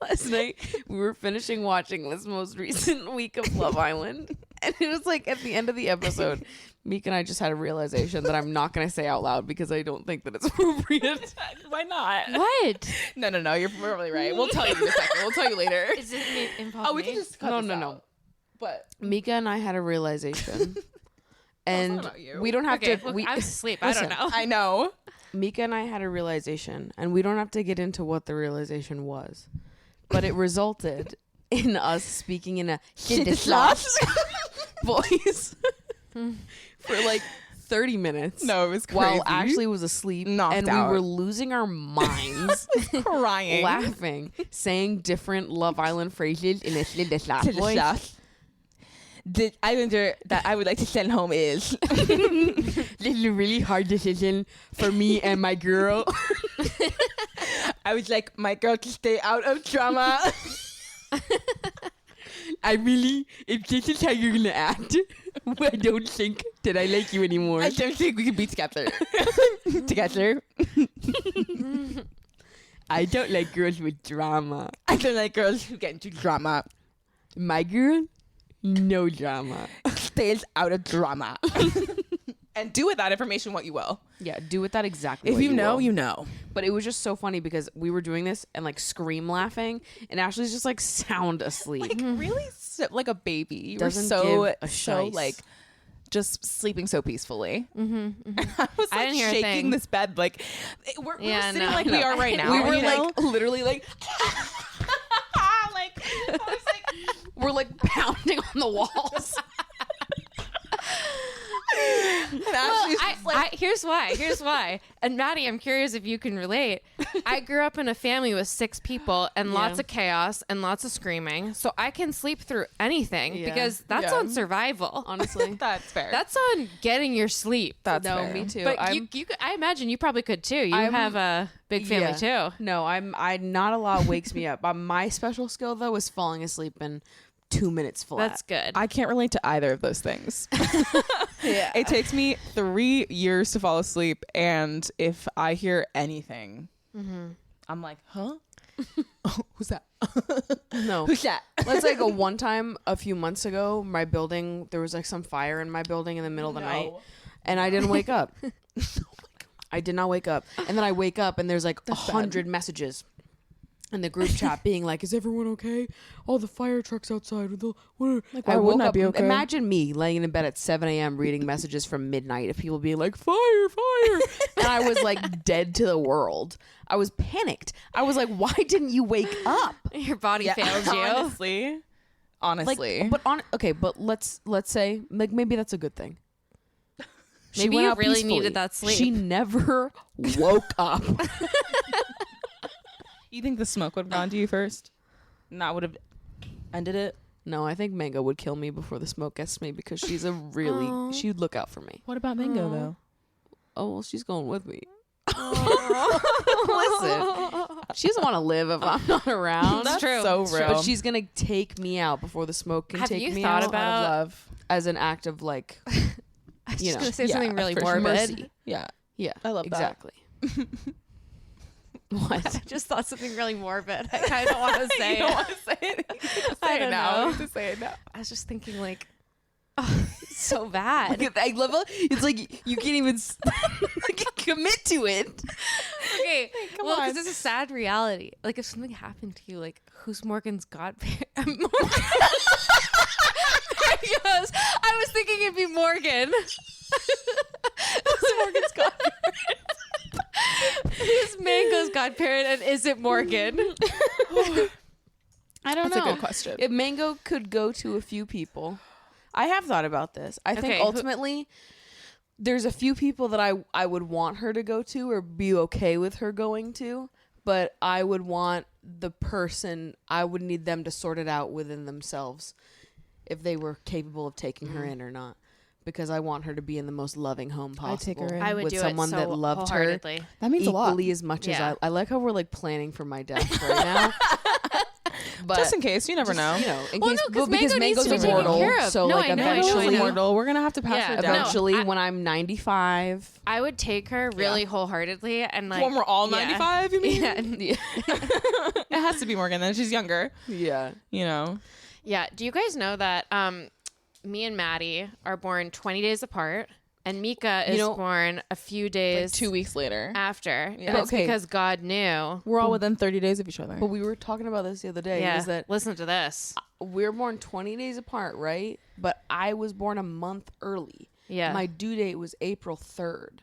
last night we were finishing watching this most recent week of Love Island, and it was like at the end of the episode, Meek and I just had a realization that I'm not going to say out loud because I don't think that it's appropriate. Why not? What? No, you're probably right. We'll tell you in a second. We'll tell you later. Is it impossible? Oh, we can just cut this out. But Mika and I had a realization. And about you. we don't have Okay, to. look, We, I was asleep. I don't know. I know. Mika and I had a realization, and we don't have to get into what the realization was, but it resulted in us speaking in a sloth voice for like 30 minutes. No, it was crazy. While Ashley was asleep, Knocked and out. we were losing our minds, crying. laughing, saying different Love Island phrases in a sloth voice. The islander that I would like to send home is This is a really hard decision for me and my girl. I would like my girl to stay out of drama. If this is how you're gonna act, I don't think that I like you anymore. I don't think we can be together. Together. I don't like girls with drama. I don't like girls who get into drama. My girl, no drama. Stays out of drama. And do with that information what you will. Yeah, do with that exactly If what you know, will. you know. But it was just so funny because we were doing this and like scream laughing, and Ashley's just like sound asleep. Like really like a baby. You Doesn't were give a so shice. like just sleeping so peacefully. Mm-hmm. I was I like didn't hear a shaking thing. this bed like we're Yeah, sitting no, like no. we are right now. We were you know? like literally like like I was like we're like pounding on the walls. and Ashley's just like Here's why. And Maddie, I'm curious if you can relate. I grew up in a family with 6 people and lots of chaos and lots of screaming. So I can sleep through anything Yeah. because that's Yeah. on survival. Honestly, that's fair. That's on getting your sleep. that's no, fair. me too. But I'm, I imagine you probably could too. You I'm- have a big family yeah. too. No, I not a lot wakes me up. My special skill though is falling asleep in 2 minutes flat. That's good. I can't relate to either of those things. yeah. It takes me 3 years to fall asleep, and if I hear anything, I'm like, huh? Who's that? No. Who's that? That's like a one time a few months ago, my building, there was like some fire in my building in the middle of the night, and I didn't wake up. I did not wake up. And then I wake up and there's like 100 messages in the group chat being like, is everyone okay? Oh, the fire truck's outside. Like, why wouldn't I be okay? Imagine me laying in bed at 7 a.m. reading messages from midnight of people being like, fire, fire. And I was like dead to the world. I was panicked. I was like, why didn't you wake up? Your body failed you. Honestly. But let's say like maybe that's a good thing. She Maybe went you out really peacefully. needed that sleep. She never woke up. You think the smoke would have gone to you first? And that would have ended it? No, I think Mango would kill me before the smoke gets me because she's a really she'd look out for me. What about Mango, though? Oh well, she's going with me. Listen, she doesn't want to live if I'm not around. That's true. So It's real. But she's gonna take me out before the smoke can Have take you me thought out. about- Out of love. As an act of like, I was you just know, gonna say yeah, something really for sure. morbid. mercy. Yeah. Yeah, I love that. exactly. What? I just thought something really morbid. I kind of don't want to say You don't it. want to say it. You can I say it don't now. know. You have to say it now. I was just thinking like, oh, it's so bad. I love it. It's like you can't even commit to it. Okay, come well, on. because it's a sad reality. Like, if something happened to you, like, who's Morgan's godparent? There he goes. I was thinking it'd be Morgan. Who's Morgan's godparent? Who's Mango's godparent, and is it Morgan? I don't That's know. a good question. If Mango could go to a few people, I have thought about this. I think Okay, ultimately there's a few people that I would want her to go to or be okay with her going to, but I would want the person, I would need them to sort it out within themselves if they were capable of taking her in or not. Because I want her to be in the most loving home possible. I'd take her in. I would with do someone it so that loved her wholeheartedly. That means a lot. equally as much Yeah. as I like how we're like planning for my death right now. But Just in case. You never know. you know, in Well, case, no, 'cause because Mango needs Mango's to be taken immortal. care of. So No, like I know, I know, eventually, I know. Immortal. We're gonna have to pass Yeah. her down. eventually I- when I'm 95, I would take her really wholeheartedly and like When we're all yeah. 95, you mean? Yeah. It has to be Morgan. Then she's younger. yeah, You know. Yeah. Do you guys know that me and Maddie are born 20 days apart, and Mika is born a few days 2 weeks later. after. Yeah. And it's Okay. because God knew. We're all within 30 days of each other. but we were talking about this the other day. Yeah. Is that Listen to this. we're born 20 days apart, right? But I was born a month early. Yeah. My due date was April 3rd.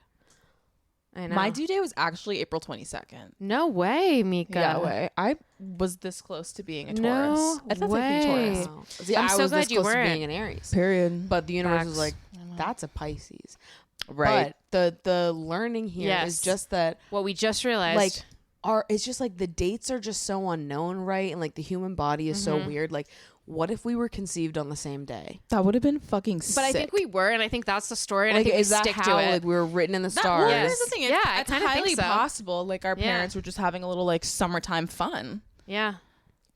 I know. My due date was actually April 22nd. No way, Mika. Yeah, way. I was this close to being a No Taurus. I thought way. I'd be a Taurus. Wow. See, I'm I so was glad this you close to weren't. being an Aries. Period. But the universe Facts. was like, that's a Pisces. Right. But the learning here is Yes. just that What we just realized. like it's just like the dates are just so unknown, right? And like the human body is so weird. Like, what if we were conceived on the same day? That would have been fucking sick. but I think we were, and I think that's the story, and Like, I think is we that stick how to it. like we were written in the That, stars? well, Yes. here's the thing. Yeah, I it's kinda think highly so. possible. Like our Yeah. parents were just having a little like summertime fun. Yeah.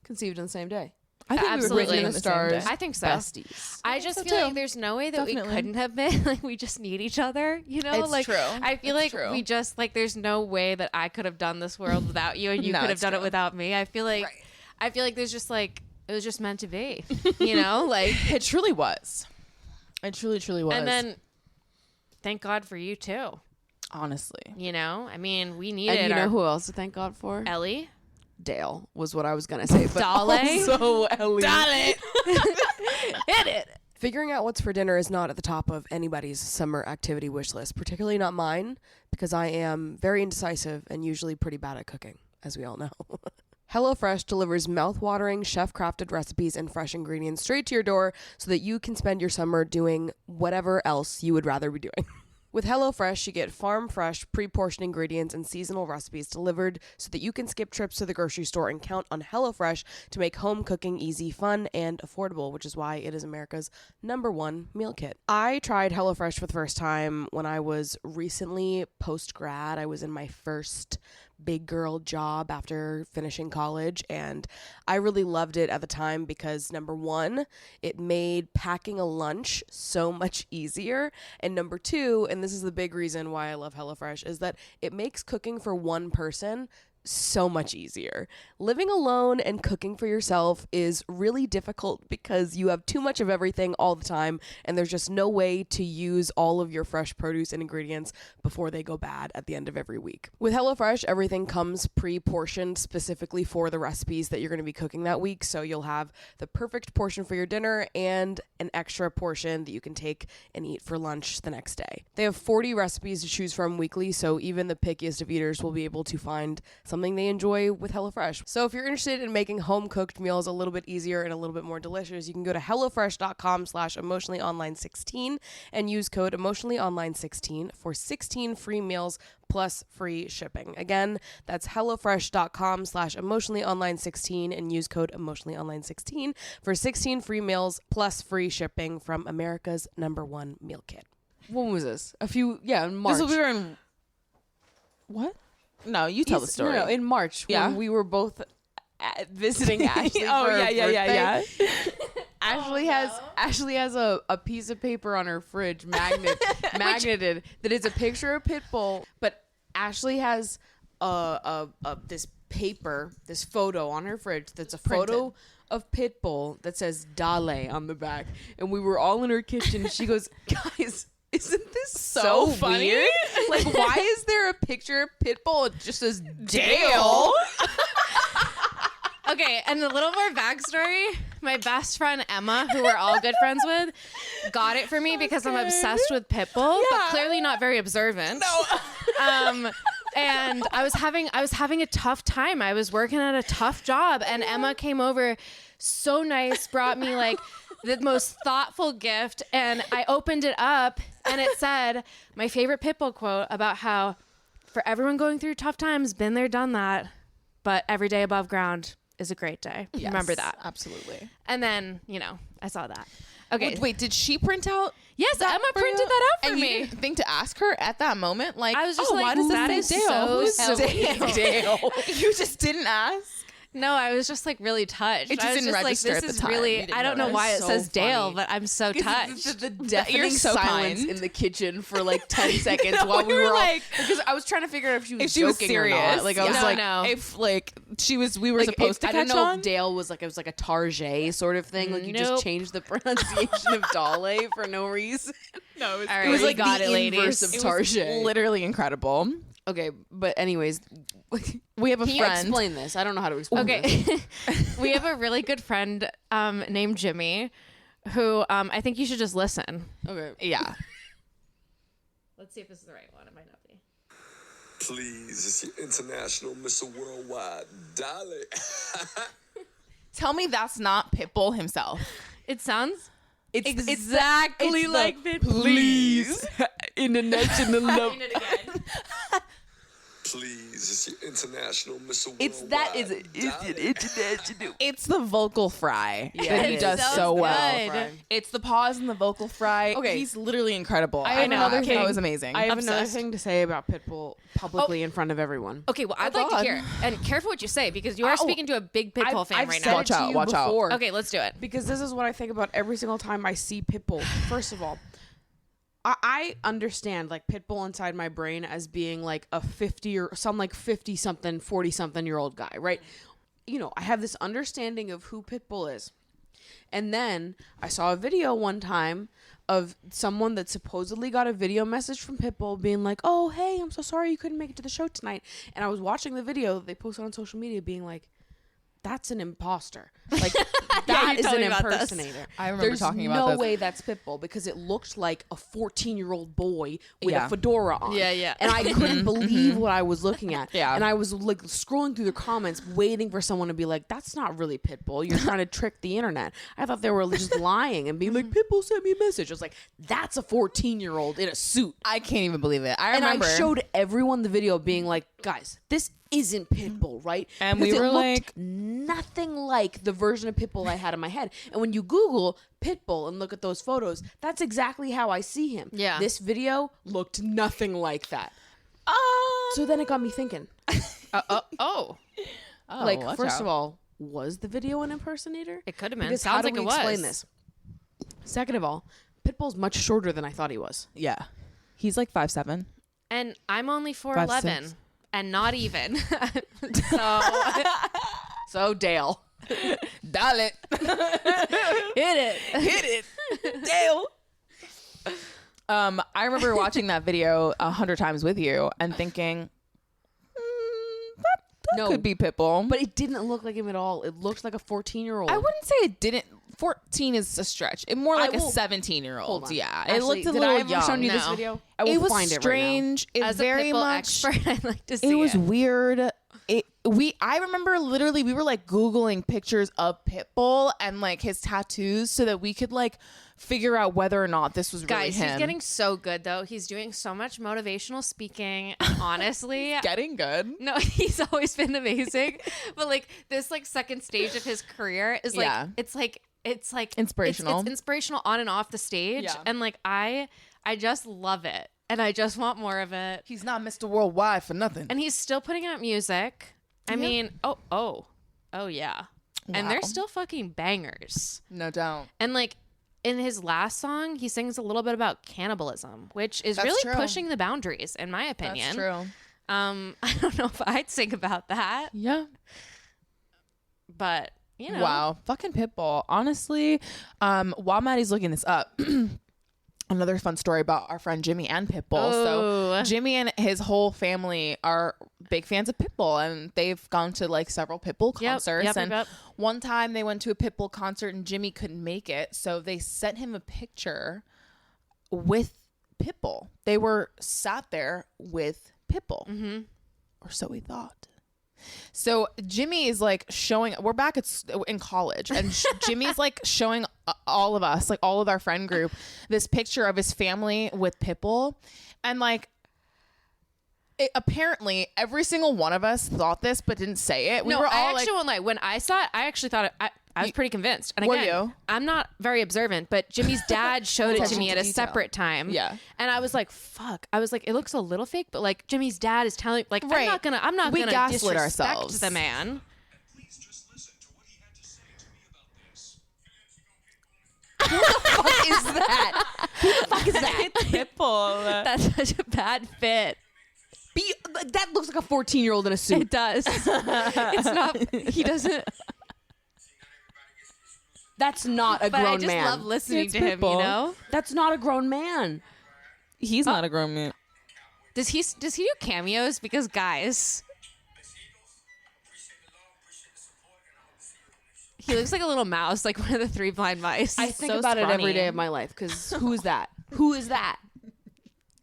Conceived on the same day. I think Absolutely. we were Written in on the same stars. day. I think so. Besties. I just so feel too. like there's no way that Definitely. we couldn't have been. Like, we just need each other, you know? It's like, true. I feel It's like true. we just, like, there's no way that I could have done this world without you, and you No, could have it's done it true. without me. I feel like, Right. I feel like there's just, like, it was just meant to be, you know, like It truly was. It truly, truly was. and then thank God for you too. honestly, You know, I mean, we needed And you our know who else to thank God for? Ellie. Dale was what I was gonna say, but Dale? also Ellie. Hit it. Figuring out what's for dinner is not at the top of anybody's summer activity wish list, particularly not mine, because I am very indecisive and usually pretty bad at cooking, as we all know. HelloFresh delivers mouth-watering, chef-crafted recipes and fresh ingredients straight to your door so that you can spend your summer doing whatever else you would rather be doing. With HelloFresh, you get farm-fresh, pre-portioned ingredients and seasonal recipes delivered so that you can skip trips to the grocery store and count on HelloFresh to make home cooking easy, fun, and affordable, which is why it is America's #1 meal kit. I tried HelloFresh for the first time when I was recently post-grad. I was in my first big girl job after finishing college, and I really loved it at the time because #1, it made packing a lunch so much easier, and #2, and this is the big reason why I love HelloFresh, is that it makes cooking for one person so much easier. Living alone and cooking for yourself is really difficult because you have too much of everything all the time, and there's just no way to use all of your fresh produce and ingredients before they go bad at the end of every week. With HelloFresh, everything comes pre-portioned specifically for the recipes that you're going to be cooking that week, so you'll have the perfect portion for your dinner and an extra portion that you can take and eat for lunch the next day. They have 40 recipes to choose from weekly, so even the pickiest of eaters will be able to find something they enjoy with HelloFresh. So if you're interested in making home-cooked meals a little bit easier and a little bit more delicious, you can go to hellofresh.com/emotionallyonline16 and use code emotionallyonline16 for 16 free meals plus free shipping. Again, that's hellofresh.com/emotionallyonline16 and use code emotionallyonline16 for 16 free meals plus free shipping from America's #1 meal kit. When was this? In March. we were in. What? No, you tell the story. No, in March when we were both visiting Ashley. Oh for her yeah. birthday. Ashley has a piece of paper on her fridge magneted that is a picture of Pitbull, but Ashley has this photo on her fridge that's a photo of Pitbull that says Dale on the back, and we were all in her kitchen. She goes, "Guys, isn't this so funny? weird? Like, why is there a picture of Pitbull? It just says Dale." Okay, and a little more backstory. My best friend Emma, who we're all good friends with, got it for me because I'm obsessed with Pitbull, but clearly not very observant. No. And I was having a tough time. I was working at a tough job, and Emma came over, so nice, brought me like the most thoughtful gift, and I opened it up, and it said my favorite Pitbull quote about how, for everyone going through tough times, been there, done that, but every day above ground is a great day. Yes, Remember that. Absolutely. And then, I saw that. Okay. Wait, did she print out? Yes, that Emma for printed you? that out for And me. you didn't think to ask her at that moment? Like, I was just why like, does that this say is Dale? so Who's sweet. Dale? You just didn't ask? No, I was just like really touched. It just I was didn't just register like, at this the is time. You really, didn't I don't know notice. why it So says Dale, funny. but I'm so touched. The deafening so silence kind. in the kitchen for like 10 seconds No, while we we were were all, like- because I was trying to figure out if she was If she was joking or serious. not. Like I was No, like, no. If like we were like, supposed to I catch don't know on. if Dale was like, it was like a Tarjay sort of thing. Like you Nope. just changed the pronunciation of Dale for no reason. No, it was, All right, It was you like got the it, ladies. inverse of it was Tarjay. literally incredible. Okay, but anyways, We have a can you friend. explain this? I don't know how to explain this. Okay. We have a really good friend named Jimmy who I think you should just listen. Okay. Yeah. Let's see if this is the right one. It might not be. Please, it's your international Mr. Worldwide, Dolly. Tell me that's not Pitbull himself. It sounds It's exactly it's like the, Pitbull. please, international love. it again. Please, it's your international Mr. Worldwide. It's that is it. Dolly. International. It's the vocal fry Yeah, that it he is. does Sounds so well. good. Fry. It's the pause and the vocal fry. Okay. He's literally incredible. I have another thought thing. That was amazing. I have another Obsessed. thing to say about Pitbull publicly in front of everyone. Okay, well, I'd like to God. hear. And careful what you say because you are speaking to a big Pitbull fan I've right said now. it to you Watch out. before. Okay, let's do it. Because this is what I think about every single time I see Pitbull. First of all, I understand like Pitbull inside my brain as being like a 50 something 40 something year old guy, right? I have this understanding of who Pitbull is. And then I saw a video one time of someone that supposedly got a video message from Pitbull being like, oh, hey, I'm so sorry you couldn't make it to the show tonight. And I was watching the video that they posted on social media being like, that's an imposter. Like, that is an impersonator. I remember talking about There's this. no way that's Pitbull because it looked like a 14-year-old boy with Yeah. a fedora on. Yeah. And I couldn't believe what I was looking at. Yeah. And I was like scrolling through the comments waiting for someone to be like, that's not really Pitbull. You're trying to trick the internet. I thought they were just lying and being like, Pitbull sent me a message. I was like, that's a 14-year-old in a suit. I can't even believe it. I remember. And I showed everyone the video being like, guys, this isn't Pitbull, right? And Because we were it looked like- nothing like the version of Pitbull I had in my head. And when you Google Pitbull and look at those photos, that's exactly how I see him. Yeah. This video looked nothing like that. So then it got me thinking. Oh, Like, watch first out. of all, was the video an impersonator? it could have been. Because Sounds how do like we it was. explain this? Second of all, Pitbull's much shorter than I thought he was. Yeah. He's like 5'7". And I'm only 4'11", 5'6". and not even. So So Dale. Dial it. hit it. Hit it. Dale. I remember watching that video 100 times with you and thinking, that No, could be Pitbull. But it didn't look like him at all. It looked like a 14-year-old. I wouldn't say it didn't. 14 is a stretch. It more like a will- 17-year-old. Hold on. Yeah, Actually, it looked a did little I ever young. show you this No. video? I will It was find strange. It As very a Pitbull much. expert, I'd like to see It was weird. I remember literally we were like Googling pictures of Pitbull and like his tattoos so that we could like figure out whether or not this was really Guys, him. he's getting so good though. He's doing so much motivational speaking. And honestly, getting good. no, he's always been amazing. But like this like second stage of his career is like Yeah. it's like Inspirational. It's inspirational on and off the stage. Yeah. And like I just love it. And I just want more of it. He's not Mr. Worldwide for nothing. And he's still putting out music. I mean, oh yeah. And Wow. they're still fucking bangers. No doubt. And like in his last song, he sings a little bit about cannibalism, which is That's really true. pushing the boundaries, in my opinion. That's true. I don't know if I'd sing about that, Yeah. but you know. Wow. Fucking Pitbull. Honestly, while Maddie's looking this up, another fun story about our friend Jimmy and Pitbull. Oh. So Jimmy and his whole family are big fans of Pitbull, and they've gone to like several Pitbull concerts. yep. One time they went to a Pitbull concert and Jimmy couldn't make it, so they sent him a picture with Pitbull. They were sat there with Pitbull, or so we thought. So Jimmy is like showing, we're back in college, and Jimmy's like showing all of us, like all of our friend group, this picture of his family with Pitbull. And like, apparently every single one of us thought this, but didn't say it. We No, were I all actually won't lie. When I saw it, I actually thought I was pretty convinced. And Were again, you? I'm not very observant, but Jimmy's dad showed it to Attention me to at a detail. separate time. Yeah. And I was like, fuck. I was like, it looks a little fake, but like Jimmy's dad is telling, like, Right. I'm not We gonna gaslit disrespect ourselves. the man. Please just listen to what he had to say to me about this. What is that? Who the fuck is that? Pitbull. That's such a bad fit. That looks like a 14-year-old in a suit. It does. It's not. He doesn't. That's not a But grown I just man. love listening It's to him. You Pitbull. know. That's not a grown man. He's not a grown man. Does he do cameos? Because guys, he looks like a little mouse, like one of the three blind mice. I He's think so about it every scrawny. day of my life because who is that? Who is that?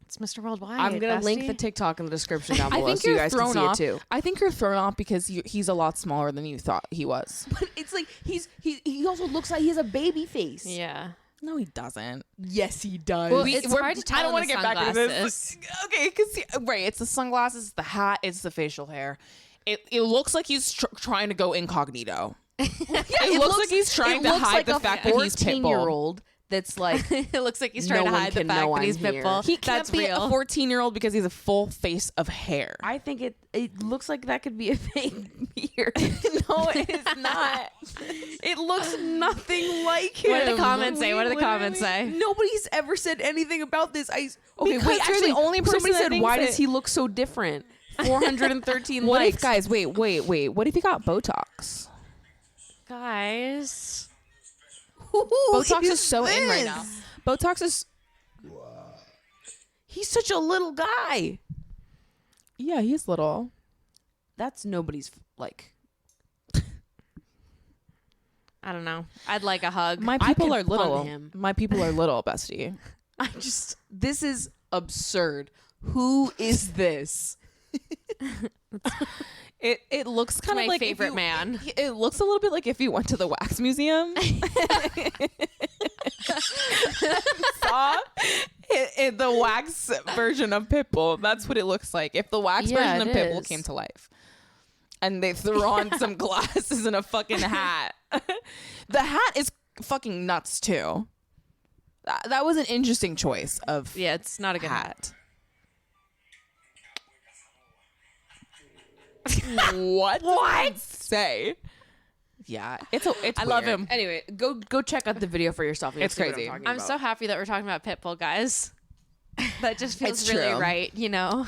It's Mr. Worldwide. I'm going to link bestie. the TikTok in the description down I below think so you you're guys can thrown see off. it too. I think you're thrown off because he's a lot smaller than you thought he was. But it's like he also looks like he has a baby face. Yeah. No, he doesn't. Yes, he does. Well, it's hard to tell I don't in want the to get back to this. sunglasses. Okay, because right, it's the sunglasses, the hat, it's the facial hair. It looks like he's trying to go incognito. It looks like he's trying to hide the fact that he's Pitbull. 14-year-old that's like It looks like he's trying No to one hide the can fact know that he's I'm here. Pitbull. He can't That's be real. a 14-year-old because he's a full face of hair. I think it looks like that could be a fake beard. No, it is not. It looks nothing like him. What do the comments say? What do the comments say? Nobody's ever said anything about this. Okay, Because wait. you're Actually, the only person somebody that said, thinks "Why it." does he look so different 413 What likes. if, guys, wait. What if he got Botox? Guys. Botox is so in right now. Botox is... He's such a little guy. Yeah, he's little. That's nobody's like. I don't know. I'd like a hug. My I people could are little. pun him. My people are little, bestie. This is absurd. Who is this? It looks kind of my like favorite man. It looks a little bit like if you went to the wax museum. Saw the wax version of Pitbull. That's what it looks like. If the wax Yeah, version of it Pitbull is. came to life. And they threw on some glasses and a fucking hat. The hat is fucking nuts too. That was an interesting choice of Yeah, it's not a good hat. What? Say. Yeah, it's I love Weird. him. Anyway, go check out the video for yourself. You'll It's see what crazy. talking I'm about. so happy that we're talking about Pitbull, guys. That just feels It's really true. right, you know?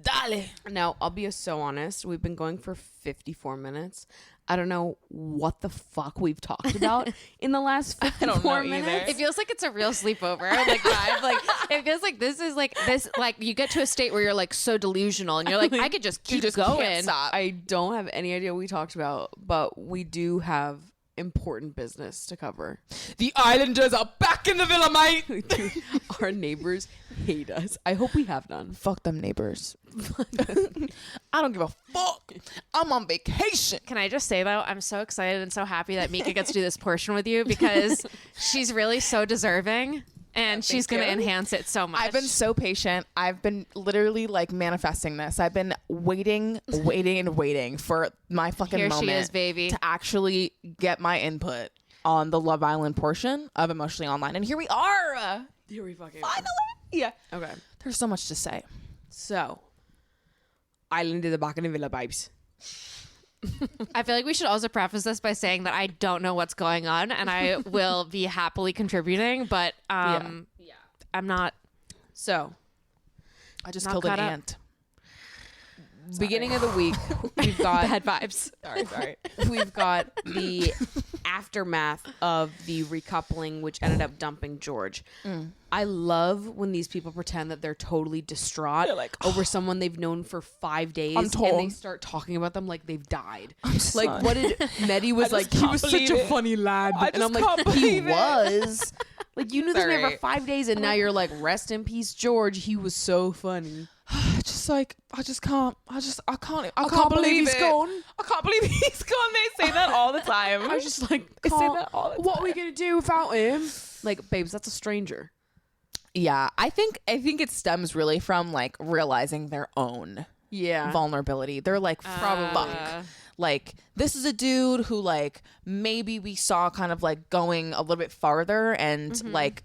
Dale. Now, I'll be so honest. We've been going for 54 minutes. I don't know what the fuck we've talked about in the last 54 don't know minutes. either. It feels like it's a real sleepover. Like vibe. Like it feels like this is like this. Like you get to a state where you're like so delusional, and you're like, I could just keep just going. can't stop. I don't have any idea what we talked about, but we do have important business to cover. The Islanders are back in the villa, mate. Dude, our neighbors hate us. I hope we have none. Fuck them neighbors. I don't give a fuck. I'm on vacation. Can I just say though, I'm so excited and so happy that Mika gets to do this portion with you because she's really so deserving. And she's going to you. enhance it so much. I've been so patient. I've been literally like manifesting this. I've been waiting for my fucking Here moment she is, baby. to actually get my input on the Love Island portion of Emotionally Online. And here we are. Here we fucking Finally. Yeah. Okay. There's so much to say. So, Island of the back in the villa vibes. I feel like we should also preface this by saying that I don't know what's going on and I will be happily contributing, but I'm not. So, I just Not killed an caught up. ant. beginning of the week, we've got Bad vibes. Sorry. we've got the aftermath of the recoupling, which ended up dumping George. I love when these people pretend that they're totally distraught They're like, over someone they've known for 5 days, I'm and torn. they start talking about them like they've died. sorry. Like, what did Medi was just like? He can't was such believe a it. funny lad, I and I'm just like, can't he believe it. was. Like, you knew this man for Sorry. 5 days, and now you're like, rest in peace, George. He was so funny. I can't can't believe he's it. gone. I can't believe he's gone. They say that all the time. I was just like, They say "Can't- that all the what are we gonna do without him? Like, babes, that's a stranger. Yeah, I think it stems really from like realizing their own Yeah. vulnerability. They're like, fuck. Like, this is a dude who like maybe we saw kind of like going a little bit farther, and like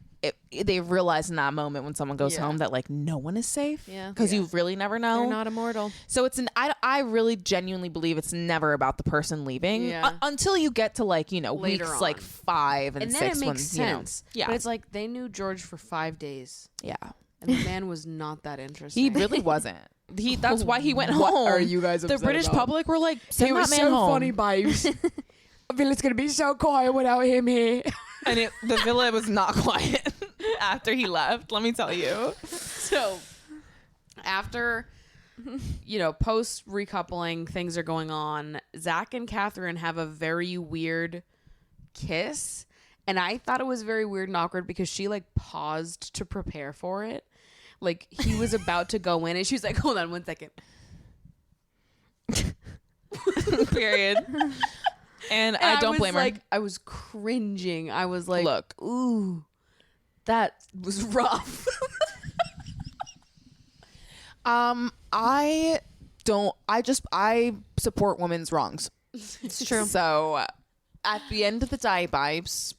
they realize in that moment when someone goes Yeah. home that like no one is safe. Yeah. because you really never know. They're not immortal. So it's I really genuinely believe it's never about the person leaving Yeah. until you get to like, Later weeks on. like 5 and And then 6 it makes when, sense. Yeah. But it's like they knew George for 5 days, yeah. and the man was not that interesting. He really wasn't. That's why he went What home. are you guys The upset British about? public were like, send that man home. babes. I feel it's gonna be so quiet without him here. And the villa was not quiet after he left, let me tell you. So, after, post recoupling, things are going on. Zach and Catherine have a very weird kiss. And I thought it was very weird and awkward because she like paused to prepare for it. Like he was about to go in and she was like, hold on 1 second. Period. And I don't was blame her. like, I was cringing. I was like, Look. ooh, that was rough. I support women's wrongs. It's true. So at the end of the day, babes,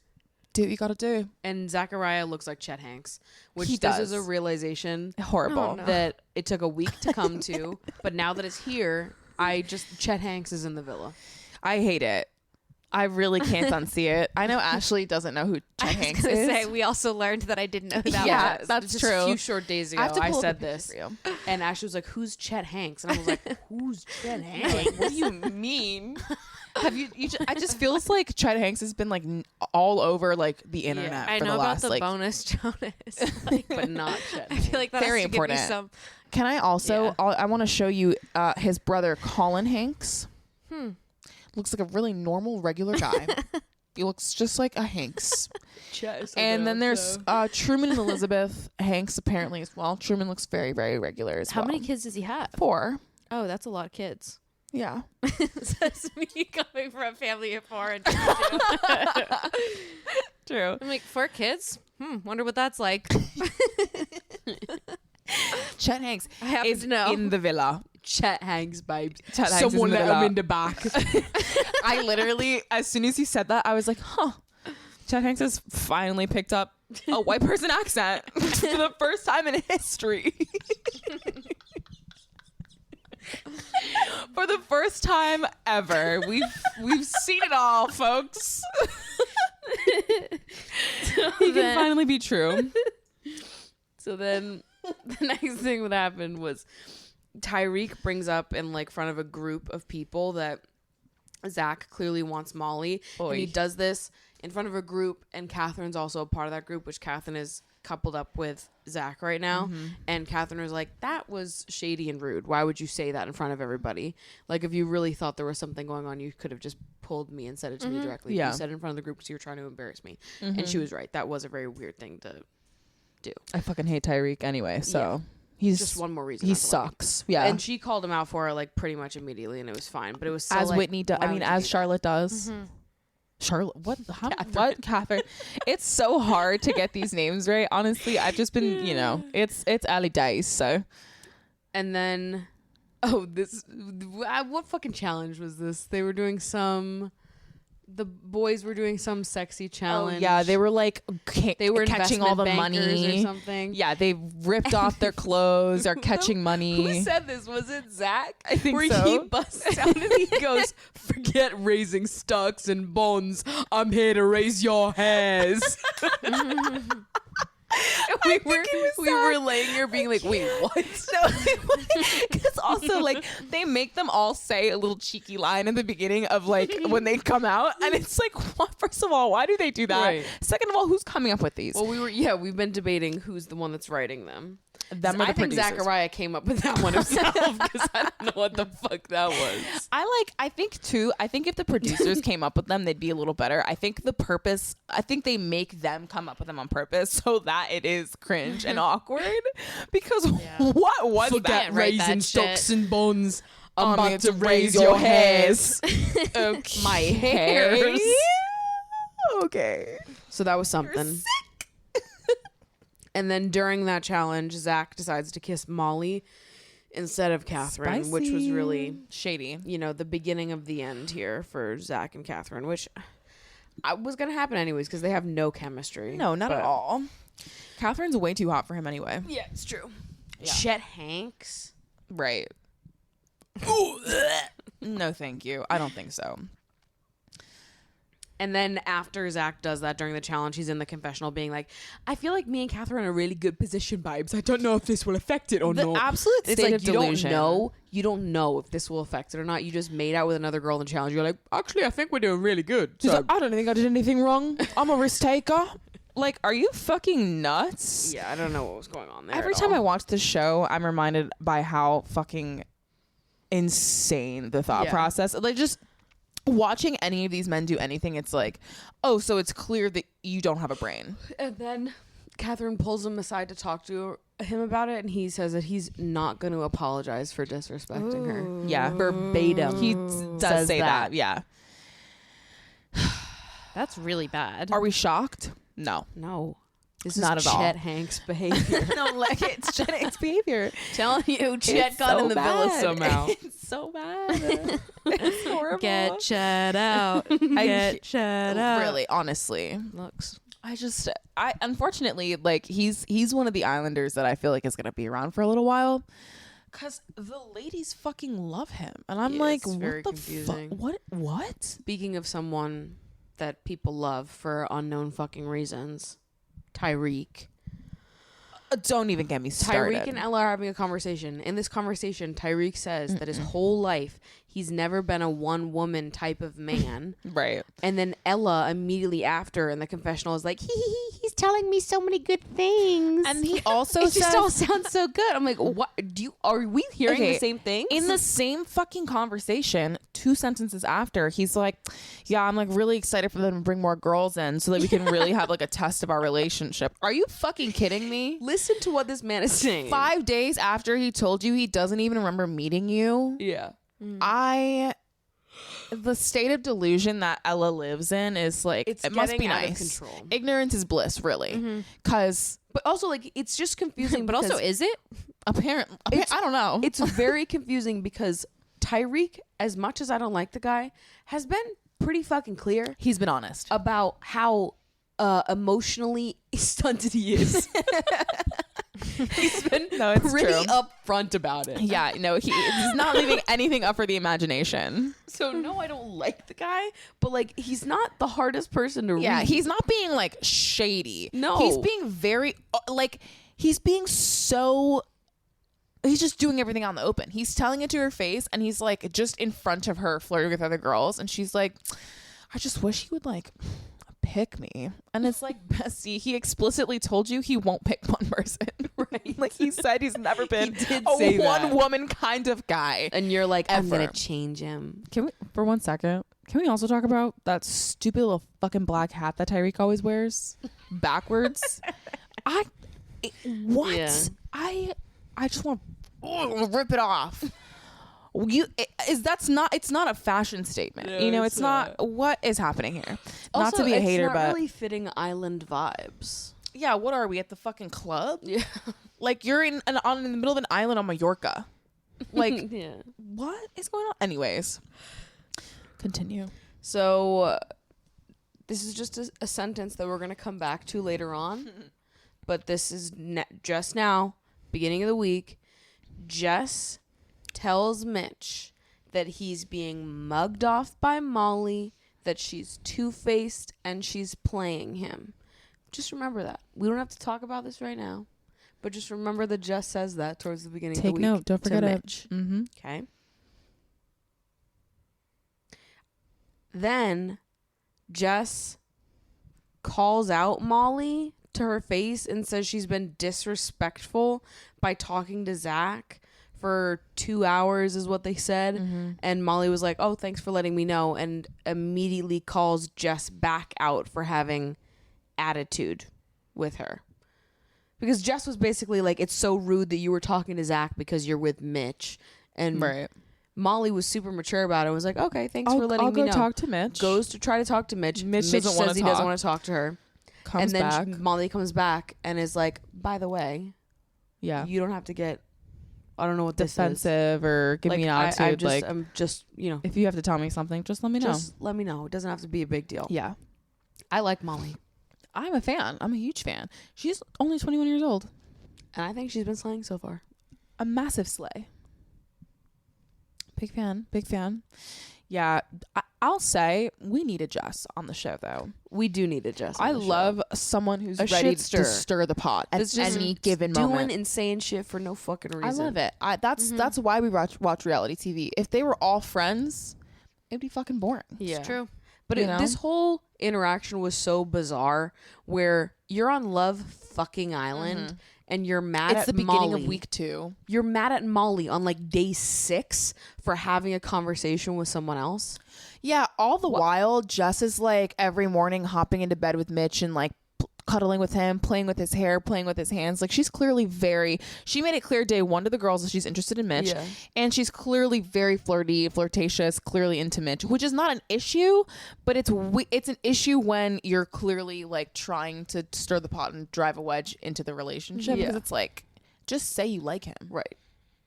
do what you gotta do. And Zachariah looks like Chet Hanks, which He this is does. a realization Horrible. that it took a week to come to. But now that it's here, Chet Hanks is in the villa. I hate it. I really can't unsee it. I know Ashley doesn't know who Chet Hanks I was is. gonna say we also learned that I didn't know who that Yeah, was. that's Just true. a few short days ago, I have to I pull up said a picture this, for you. and Ashley was like, "Who's Chet Hanks?" And I was like, "Who's Chet Hanks?" Like, what do you mean? Have you I just feels like Chet Hanks has been like all over like the internet I for know the about last the like bonus Jonas, like, But not Chet I Hanks. feel like that Very has to give important. me some. Can I also I want to show you his brother Colin Hanks. Looks like a really normal regular guy. He looks just like a Hanks. And then there's Truman and Elizabeth Hanks apparently as well. Truman looks very, very regular as How well. many kids does he have? 4. Oh, that's a lot of kids. Yeah. That's me coming from a family of 4 and True. I'm like 4 kids. Wonder what that's like. Chet Hanks I happen is to know. in the villa. Chet Hanks, babes. Chet Hanks Someone is in let the him villa. in the back. I literally, as soon as he said that, I was like, huh. Chet Hanks has finally picked up a white person accent for the first time in history. For the first time ever. We've seen it all, folks. He can finally be true. So then the next thing that happened was Tyreek brings up in like front of a group of people that Zach clearly wants Molly. Oy. And he does this in front of a group, and Catherine's also a part of that group, which Catherine is coupled up with Zach right now. And Catherine was like, that was shady and rude. Why would you say that in front of everybody? Like, if you really thought there was something going on, you could have just pulled me and said it to me directly. Yeah. You said it in front of the group because you were trying to embarrass me. And she was right. That was a very weird thing to do. I fucking hate Tyreek anyway, so he's Just one more reason. he not to like him. sucks. Yeah. And she called him out for it like pretty much immediately, and it was fine. But it was still, as like, Whitney does. why I mean, would you as do that? Charlotte does. Charlotte, what? What? Catherine. It's so hard to get these names right. Honestly, I've just been, it's early days. So, And then, what fucking challenge was this? They were doing the boys were doing some sexy challenge. yeah, they were like They were catching all the investment bankers money or something. Yeah, they ripped off their clothes. Are catching Who money. said this? Was it Zach? I think Where so. he busts out and he goes, "Forget raising stocks and bonds. I'm here to raise your hairs." we were laying here being like, "Wait, what?" Because also like they make them all say a little cheeky line in the beginning of like when they come out, and it's like, what? First of all, why do they do that? Right. Second of all, who's coming up with these? Well, we've been debating who's the one that's writing them. Them or the I think producers? Zachariah came up with that one himself because I don't know what the fuck that was. I think if the producers came up with them, they'd be a little better. I think they make them come up with them on purpose so that it is cringe and awkward. Because what was Forget that? raising that stocks shit. and bonds. I'm I'm about here to raise your hairs. Okay. My hairs. Okay. So that was something. And then during that challenge, Zach decides to kiss Molly instead of Catherine, which was really shady. the beginning of the end here for Zach and Catherine, which was going to happen anyways because they have no chemistry. No, not at But- all. Catherine's way too hot for him anyway. Yeah, it's true. Chet Hanks. Right. No, thank you. I don't think so. And then after Zach does that during the challenge, he's in the confessional being like, I feel like me and Catherine are in a really good position, babes. I don't know if this will affect it or The not. absolute It's state like of you delusion. you don't know if this will affect it or not. You just made out with another girl in the challenge. You're like, actually, I think we're doing really good. She's So, like, I don't think I did anything wrong. I'm a risk taker. Like, are you fucking nuts? yeah, I don't know what was going on there. Every time I watch this show, I'm reminded by how fucking insane the thought process. Like, just watching any of these men do anything, it's like, oh, so it's clear that you don't have a brain. And then Catherine pulls him aside to talk to him about it, and he says that he's not going to apologize for disrespecting her. Yeah. Verbatim. He does says say that. Yeah. That's really bad. Are we shocked? No. No. This Not is at all. Chet Hanks behavior. No, like, it's Chet Hanks behavior. Telling you, Chet It's got so in the villa bad. somehow. It's so bad. It's horrible. Get Chet out. Get Chet out. Really, honestly. Looks. I unfortunately, like, he's one of the Islanders that I feel like is going to be around for a little while. Because the ladies fucking love him. And I'm Yeah, like, it's what very the confusing. fuck? What? Speaking of someone that people love for unknown fucking reasons, Tyreek. Don't even get me started. Tyreek and Ella are having a conversation. In this conversation, Tyreek says that his whole life he's never been a one woman type of man. Right. And then Ella immediately after in the confessional is like, he's telling me so many good things. And he also it says, just all sounds so good. I'm like, what are we hearing Okay, the same thing? in the same fucking conversation, 2 sentences after, he's like, yeah, I'm like really excited for them to bring more girls in so that we can really have like a test of our relationship. Are you fucking kidding me? Listen to what this man is saying. 5 days after he told you he doesn't even remember meeting you. Yeah. The state of delusion that Ella lives in is like, It's it must be getting out of nice. control. Ignorance is bliss, really. Because But also, like, it's just confusing. But also, because is it? apparently, I don't know. it's very confusing because Tyreek, as much as I don't like the guy, has been pretty fucking clear He's been honest. about how emotionally stunted he is. He's been it's pretty true. upfront about it. Yeah, no, he's not leaving anything up for the imagination. So no, I don't like the guy, but like he's not the hardest person to Yeah, read. he's not being like shady. No. He's being very like he's being so he's just doing everything on the open. He's telling it to her face and he's like just in front of her flirting with other girls and she's like, I just wish he would like pick me. And it's like, bestie, he explicitly told you he won't pick one person. Right. Like he said he's never been did a say one that. woman kind of guy. and you're like, I'm Ever. gonna change him. Can we, for 1 second, can we also talk about that stupid little fucking black hat that Tyreek always wears backwards? What? Yeah. I just want to rip it off. It's not a fashion statement. No, you know, it's it's not. What is happening here? Not Also, to be a it's hater, not but really fitting island vibes. yeah. What are we at the fucking club? Yeah. Like you're in the middle of an island on Mallorca. Like Yeah. what is going on? Anyways, continue. So this is just a sentence that we're going to come back to later on. But this is just now, beginning of the week. Jess tells Mitch that he's being mugged off by Molly, that she's two-faced, and she's playing him. Just remember that. We don't have to talk about this right now. But just remember that Jess says that towards the beginning of the Take week. note. Don't to forget it. Mitch. Mm-hmm. Okay. Then Jess calls out Molly to her face and says she's been disrespectful by talking to Zach for 2 hours is what they said. And Molly was like, oh, thanks for letting me know, and immediately calls Jess back out for having attitude with her. Because Jess was basically like, it's so rude that you were talking to Zach because you're with Mitch. And Right. Molly was super mature about it and was like, okay, thanks for letting I'll me go know. talk to Mitch. Goes to try to talk to Mitch. Mitch Mitch doesn't wanna says he doesn't talk. want to talk to her. Comes and then back. Molly comes back and is like, by the way, Yeah. you don't have to get, I don't know what this is. Defensive or give Like, me an attitude. I'm just, you know, if you have to tell me something, just let me know. just let me know. It doesn't have to be a big deal. Yeah. I like Molly. I'm a fan. I'm a huge fan. She's only 21 years old. And I think she's been slaying so far. A massive slay. Big fan. Big fan. Yeah. I'll say we need a Jess on the show, though. We do need a Jess. I on the show. love someone who's A ready shit stir. to stir the pot at That's just any given doing moment. insane shit for no fucking I reason. love it. That's why we watch reality TV. If they were all friends, it'd be fucking boring. Yeah. It's true. But You know? this whole interaction was so bizarre where you're on Love fucking Island and you're mad It's at the beginning Molly. of week 2. You're mad at Molly on like day 6 for having a conversation with someone else. Yeah, all the while, Jess is like every morning hopping into bed with Mitch and like cuddling with him, playing with his hair, playing with his hands. Like she's clearly she made it clear day 1 to the girls that she's interested in Mitch. Yeah. And she's clearly very flirtatious, clearly into Mitch, which is not an issue, but it's an issue when you're clearly like trying to stir the pot and drive a wedge into the relationship. Yeah. Because it's like, just say you like him. Right.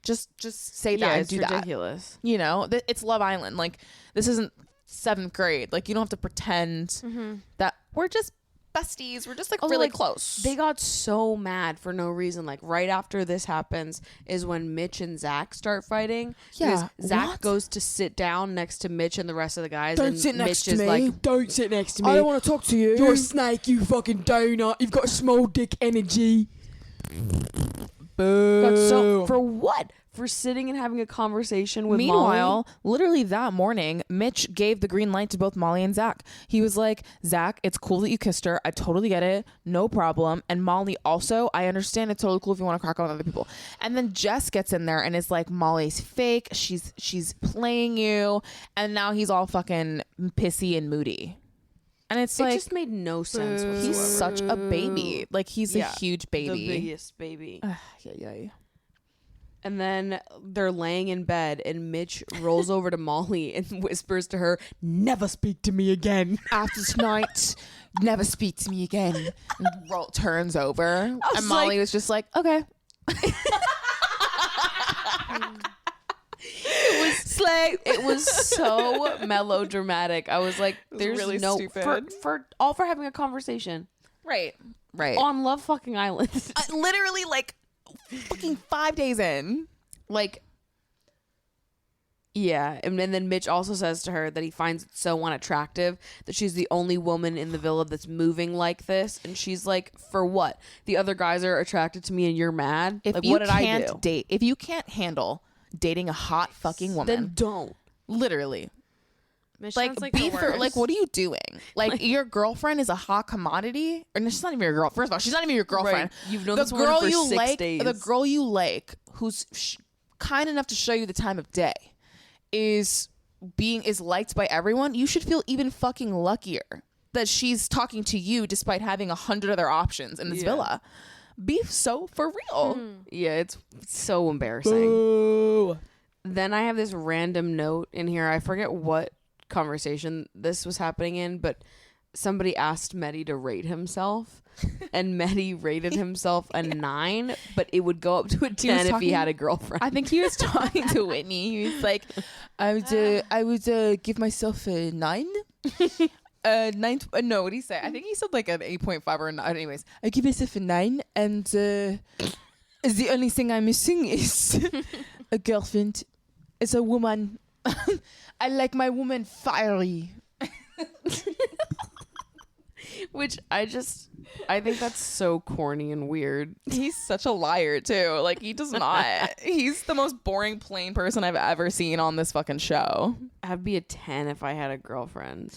Just say that and it's do that. ridiculous. You know, it's Love Island. Like this isn't 7th grade. Like you don't have to pretend that we're just besties. We're just like Also, really like, close. They got so mad for no reason. Like right after this happens is when Mitch and Zach start fighting. Yeah, Because Zach what? goes to sit down next to Mitch and the rest of the guys. Don't and sit next Mitch to is me. like, Don't sit next to me. I don't want to talk to you. You're a snake, you fucking donut. You've got small dick energy. got so for what? For sitting and having a conversation with Meanwhile, Molly? literally that morning, Mitch gave the green light to both Molly and Zach. He was like, Zach, it's cool that you kissed her. I totally get it. No problem. And Molly also, I understand it's totally cool if you want to crack on with other people. And then Jess gets in there and is like, Molly's fake. She's playing you. And now he's all fucking pissy and moody. And it's It like, just made no sense whatsoever. he's such a baby. Like, he's Yeah, a huge baby. The biggest baby. Yeah. And then they're laying in bed, and Mitch rolls over to Molly and whispers to her, "Never speak to me again." After tonight, never speak to me again. And turns over. And Molly was just like, okay. It was so melodramatic. I was like, "There's really no stupid. for having a conversation Right. on Love Fucking Island." Literally, like, fucking 5 days in. Like, yeah, and then Mitch also says to her that he finds it so unattractive that she's the only woman in the villa that's moving like this, and she's like, "For what? The other guys are attracted to me, and you're mad. If like, you what did I can't do? date, if you can't handle dating a hot fucking woman, Then don't." literally, Mitch like, sounds like be the for, worst. like, what are you doing? Like, your girlfriend is a hot commodity, or no, she's not even your girl. First of all, she's not even your girlfriend. Right. You've known the this woman girl for you 6 like, days. the girl you like, who's kind enough to show you the time of day, is liked by everyone. You should feel even fucking luckier that she's talking to you despite having 100 other options in this villa. Be so for real. Yeah, it's so embarrassing. Ooh. Then I have this random note in here. I forget what conversation this was happening in, but somebody asked Mehdi to rate himself, and Mehdi rated himself a 9, but it would go up to a 10 if he had a girlfriend. I think he was talking to Whitney. He was like, I would give myself a 9. 9. No, what did he say? I think he said like an 8.5 or a 9. Anyways, I give myself a 9, and the only thing I'm missing is a girlfriend. It's a woman. I like my woman fiery. Which I think that's so corny and weird. He's such a liar too. Like, he does not. He's the most boring, plain person I've ever seen on this fucking show. I'd be a 10 if I had a girlfriend.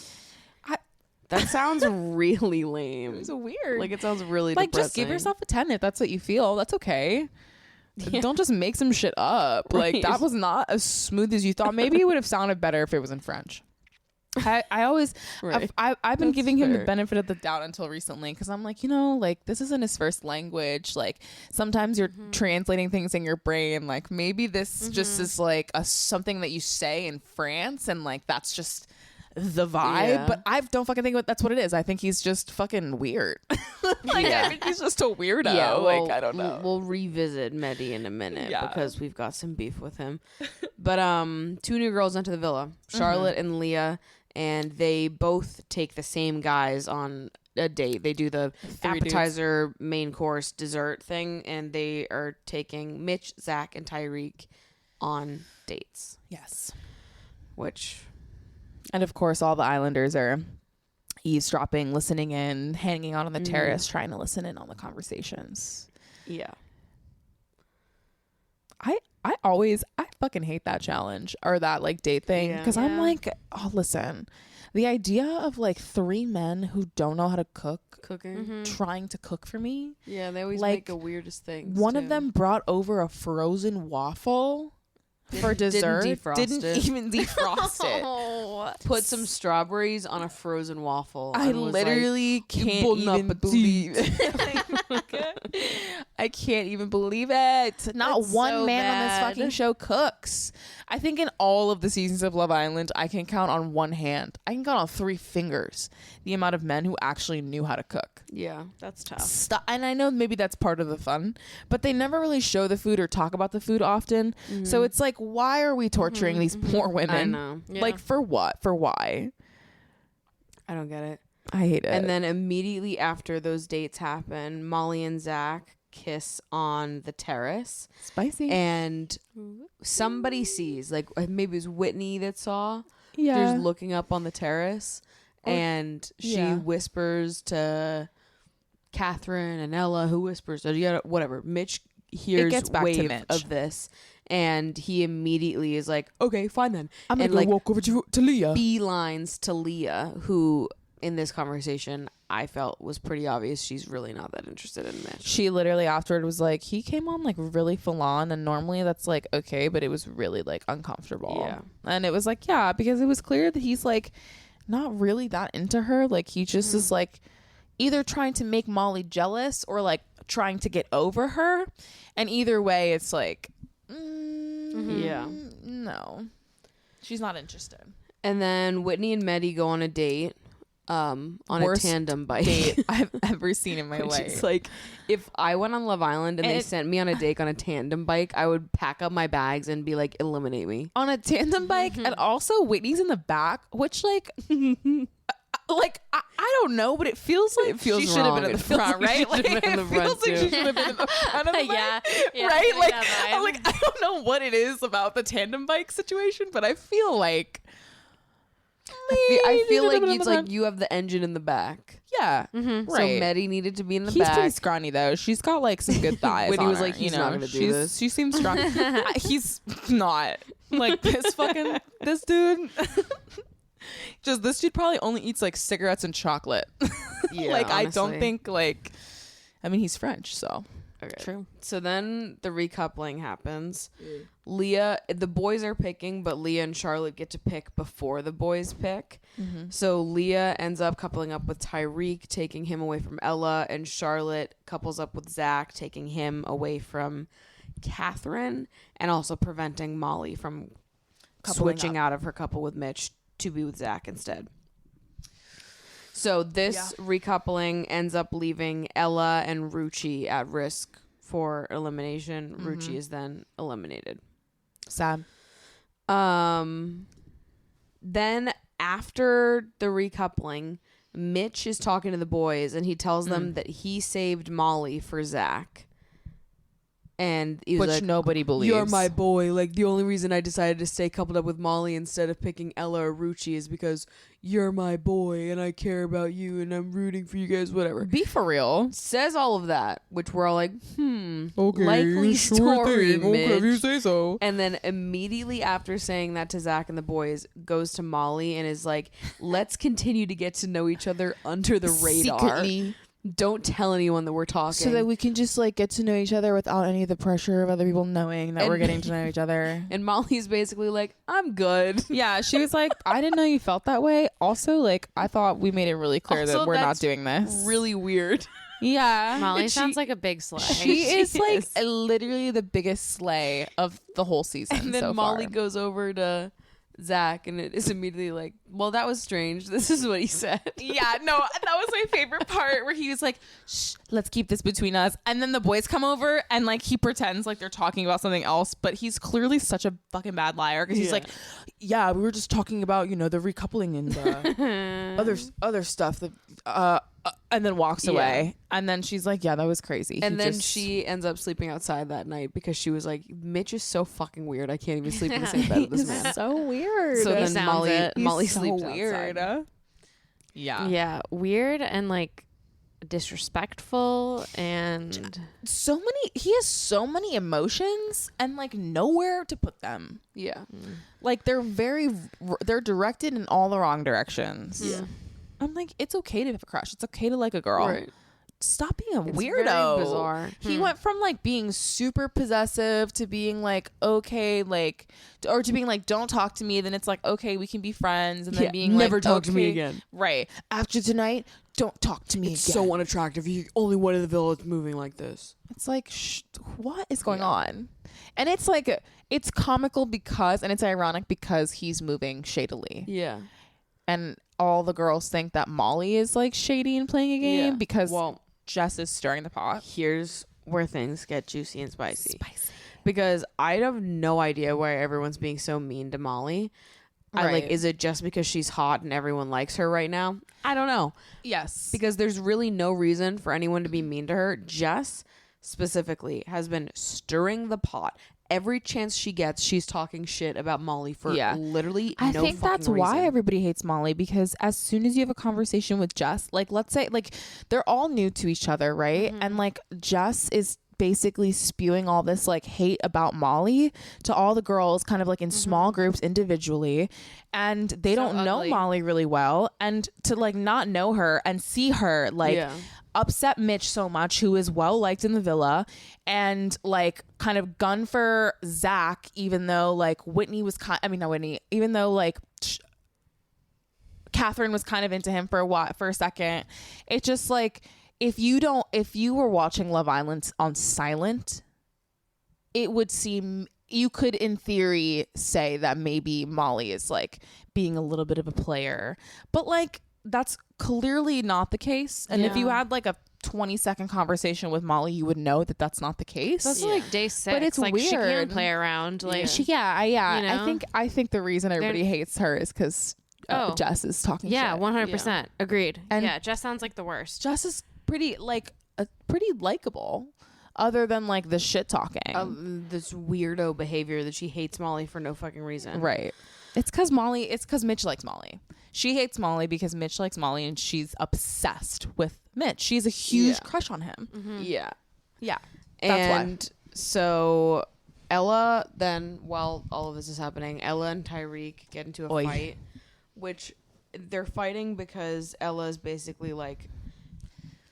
That sounds really lame. It's weird. Like, it sounds really like, depressing. just give yourself a 10 if that's what you feel. That's okay. Don't just make some shit up. Like, Right. that was not as smooth as you thought. Maybe it would have sounded better if it was in French. I always Right. I've been That's giving him the fair. benefit of the doubt until recently, because I'm like, like, this isn't his first language. Like, sometimes you're translating things in your brain. Like, maybe this just is like something that you say in France, and like that's just the vibe. Yeah. But I don't fucking think that's what it is. I think he's just fucking weird. I think he's just a weirdo. Yeah, like, I don't know. We'll revisit Mehdi in a minute Yeah. because we've got some beef with him. But 2 new girls enter the villa, Charlotte and Leah, and they both take the same guys on a date. They do the 3 appetizer, main course, dessert thing, and they are taking Mitch, Zach, and Tyreek on dates, Yes. which... And of course, all the Islanders are eavesdropping, listening in, hanging out on the terrace, trying to listen in on the conversations. Yeah. I fucking hate that challenge or that like date thing, because I'm like, oh, listen, the idea of like 3 men who don't know how to cook Cooking. trying to cook for me. Yeah, they always Like, make the weirdest things. One too. of them brought over a frozen waffle for dessert. defrost Didn't it. even defrost it. put some strawberries on a frozen waffle. I and was like, literally can't bon even appetit. believe it. I can't even believe it. Not That's one so man on this bad. fucking show cooks. I think in all of the seasons of Love Island, I can count on one hand. I can count on 3 fingers the amount of men who actually knew how to cook. Yeah, that's tough. And I know maybe that's part of the fun, but they never really show the food or talk about the food often. So it's like, why are we torturing these poor women? I know. Like, for what? For why? I don't get it. I hate it. And then immediately after those dates happen, Molly and Zach kiss on the terrace. Spicy. And somebody sees, like maybe it was Whitney that saw. Yeah. Just looking up on the terrace. And she whispers to Catherine and Ella, who whispers to whatever. Mitch hears wave of this. And he immediately is like, okay, fine then. I'm going to walk over to Leah. Beelines to Leah, who in this conversation I felt was pretty obvious she's really not that interested in Mitch. She literally afterward was like, he came on like really full on, and normally that's like okay, but it was really like uncomfortable. Yeah. And it was like, yeah, because it was clear that he's like not really that into her. Like he just is like either trying to make Molly jealous or like trying to get over her. And either way it's like Yeah. no, she's not interested. And then Whitney and Maddie go on a date. On Worst a tandem bike date I've ever seen in my Which life. is like, if I went on Love Island and they sent me on a date on a tandem bike, I would pack up my bags and be like, eliminate me. On a tandem bike, and also Whitney's in the back, which like I don't know, but it feels like she should have been in the front, right? Like it feels like she should have been in the front of the bike, right? Like I'm like, I don't know what it is about the tandem bike situation, but I feel like I feel like it's like you have the engine in the back. Yeah, So right. Maddie needed to be in the He's back. pretty scrawny though. She's got like some good thighs. Whitney on was her, like, he's you not know? gonna do this. She seems strong. He's not like this dude. Just this dude probably only eats like cigarettes and chocolate. Yeah, like I don't honestly. think like. I mean, he's French, so. Okay. True. So then the recoupling happens. Leah, the boys are picking, but Leah and Charlotte get to pick before the boys pick. So Leah ends up coupling up with Tyreek, taking him away from Ella, and Charlotte couples up with Zach, taking him away from Catherine, and also preventing Molly from switching out of her couple with Mitch to be with Zach instead. So this recoupling ends up leaving Ella and Rucci at risk for elimination. Rucci is then eliminated. Sad. Then after the recoupling, Mitch is talking to the boys and he tells them that he saved Molly for Zach. And he was Which like, nobody believes. "You're my boy. Like, the only reason I decided to stay coupled up with Molly instead of picking Ella or Rucci is because you're my boy and I care about you and I'm rooting for you guys, whatever." Be for real. Says all of that, which we're all like, Okay, likely story, Okay, if you Mitch. say so. And then immediately after saying that to Zach and the boys, goes to Molly and is like, let's continue to get to know each other under the radar. Secretly. Don't tell anyone that we're talking. So that we can just like get to know each other without any of the pressure of other people knowing that we're getting to know each other. And Molly's basically like, I'm good. Yeah, she was like, I didn't know you felt that way. Also, like, I thought we made it really clear Also, that we're not that's doing this. Really weird. Yeah. Molly And sounds like a big slay. She is like is. literally the biggest slay of the whole season. And then so Molly far. goes over to Zach and it is immediately like, well, that was strange. This is what he said. Yeah, no, that was my favorite part where he was like, shh, let's keep this between us. And then the boys come over and like he pretends like they're talking about something else, but he's clearly such a fucking bad liar because he's like, yeah, we were just talking about, you know, the recoupling and the other stuff that and then walks away. And then she's like, yeah, that was crazy. And then she ends up sleeping outside that night because she was like, Mitch is so fucking weird. I can't even sleep in the same bed with this man. so weird. So then sounds it. Molly so sleeps weird. outside. Yeah. Yeah, weird and like disrespectful and He has so many emotions and like nowhere to put them. Yeah. Like they're directed in all the wrong directions. Yeah. I'm like, it's okay to have a crush. It's okay to like a girl. Right. Stop being a It's weirdo. very bizarre. He went from like being super possessive to being like, okay, like, or to being like, don't talk to me. Then it's like, okay, we can be friends. And then Yeah, being never like, talk to me okay, again. Right. After tonight, don't talk to me It's again. so unattractive. You only one in the village moving like this. It's like, what is going on? And it's like, it's comical because, and it's ironic because he's moving shadily. Yeah. And all the girls think that Molly is like shady and playing a game because Jess is stirring the pot. Here's where things get juicy and spicy. Because I have no idea why everyone's being so mean to Molly. Like, is it just because she's hot and everyone likes her right now? I don't know. Yes. Because there's really no reason for anyone to be mean to her. Jess specifically has been stirring the pot. Every chance she gets, she's talking shit about Molly for literally I no think fucking that's reason. why everybody hates Molly, because as soon as you have a conversation with Jess, like, let's say, like, they're all new to each other, right? And like Jess is basically spewing all this like hate about Molly to all the girls, kind of like in small groups individually, and they don't know Molly really well, and to like not know her and see her like upset Mitch so much, who is well liked in the villa, and like kind of gun for Zach, even though like Whitney was even though like Catherine was kind of into him for a second. It's just like, if you were watching Love Island on silent, it would seem, you could in theory say that maybe Molly is like being a little bit of a player, but like that's clearly not the case. And if you had like a 20-second conversation with Molly, you would know that that's not the case. That's like day 6, but it's like weird. she can play around. Like You know? I think the reason everybody hates her is because Jess is talking. Yeah, shit. 100%. Agreed. And yeah, Jess sounds like the worst. Jess is pretty likable, other than like the shit talking. This weirdo behavior that she hates Molly for no fucking reason. Right. It's because Mitch likes Molly. She hates Molly because Mitch likes Molly, and she's obsessed with Mitch. She has a huge crush on him. Yeah. Yeah. And so Ella, then while all of this is happening, Ella and Tyreek get into a fight, which they're fighting because Ella's basically like,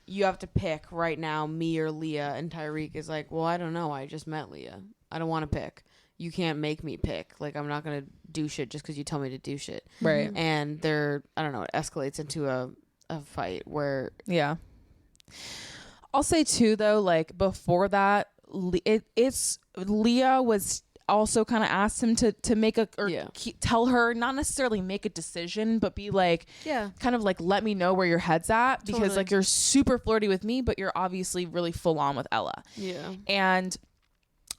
you have to pick right now, me or Leah. And Tyreek is like, well, I don't know. I just met Leah. I don't want to pick. You can't make me pick. Like, I'm not going to do shit just because you tell me to do shit. Right. And it escalates into a fight where... Yeah. I'll say too, though, like before that, Leah was also kind of asked him to make tell her, not necessarily make a decision, but be like, kind of like, let me know where your head's at, because like you're super flirty with me, but you're obviously really full on with Ella. Yeah. And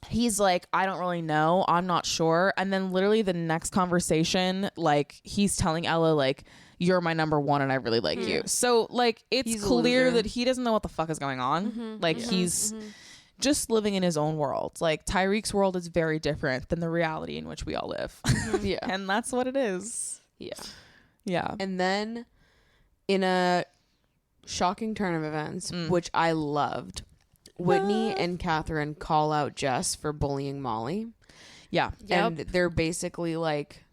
he's like, I don't really know, I'm not sure. And then literally the next conversation, like he's telling Ella like, you're my number one and I really like you. So like it's clear that he doesn't know what the fuck is going on. Like he's just living in his own world. Like Tyreek's world is very different than the reality in which we all live. Yeah. And that's what it is. Yeah. Yeah. And then in a shocking turn of events, which I loved, Whitney and Catherine call out Jess for bullying Molly. Yeah. And they're basically like,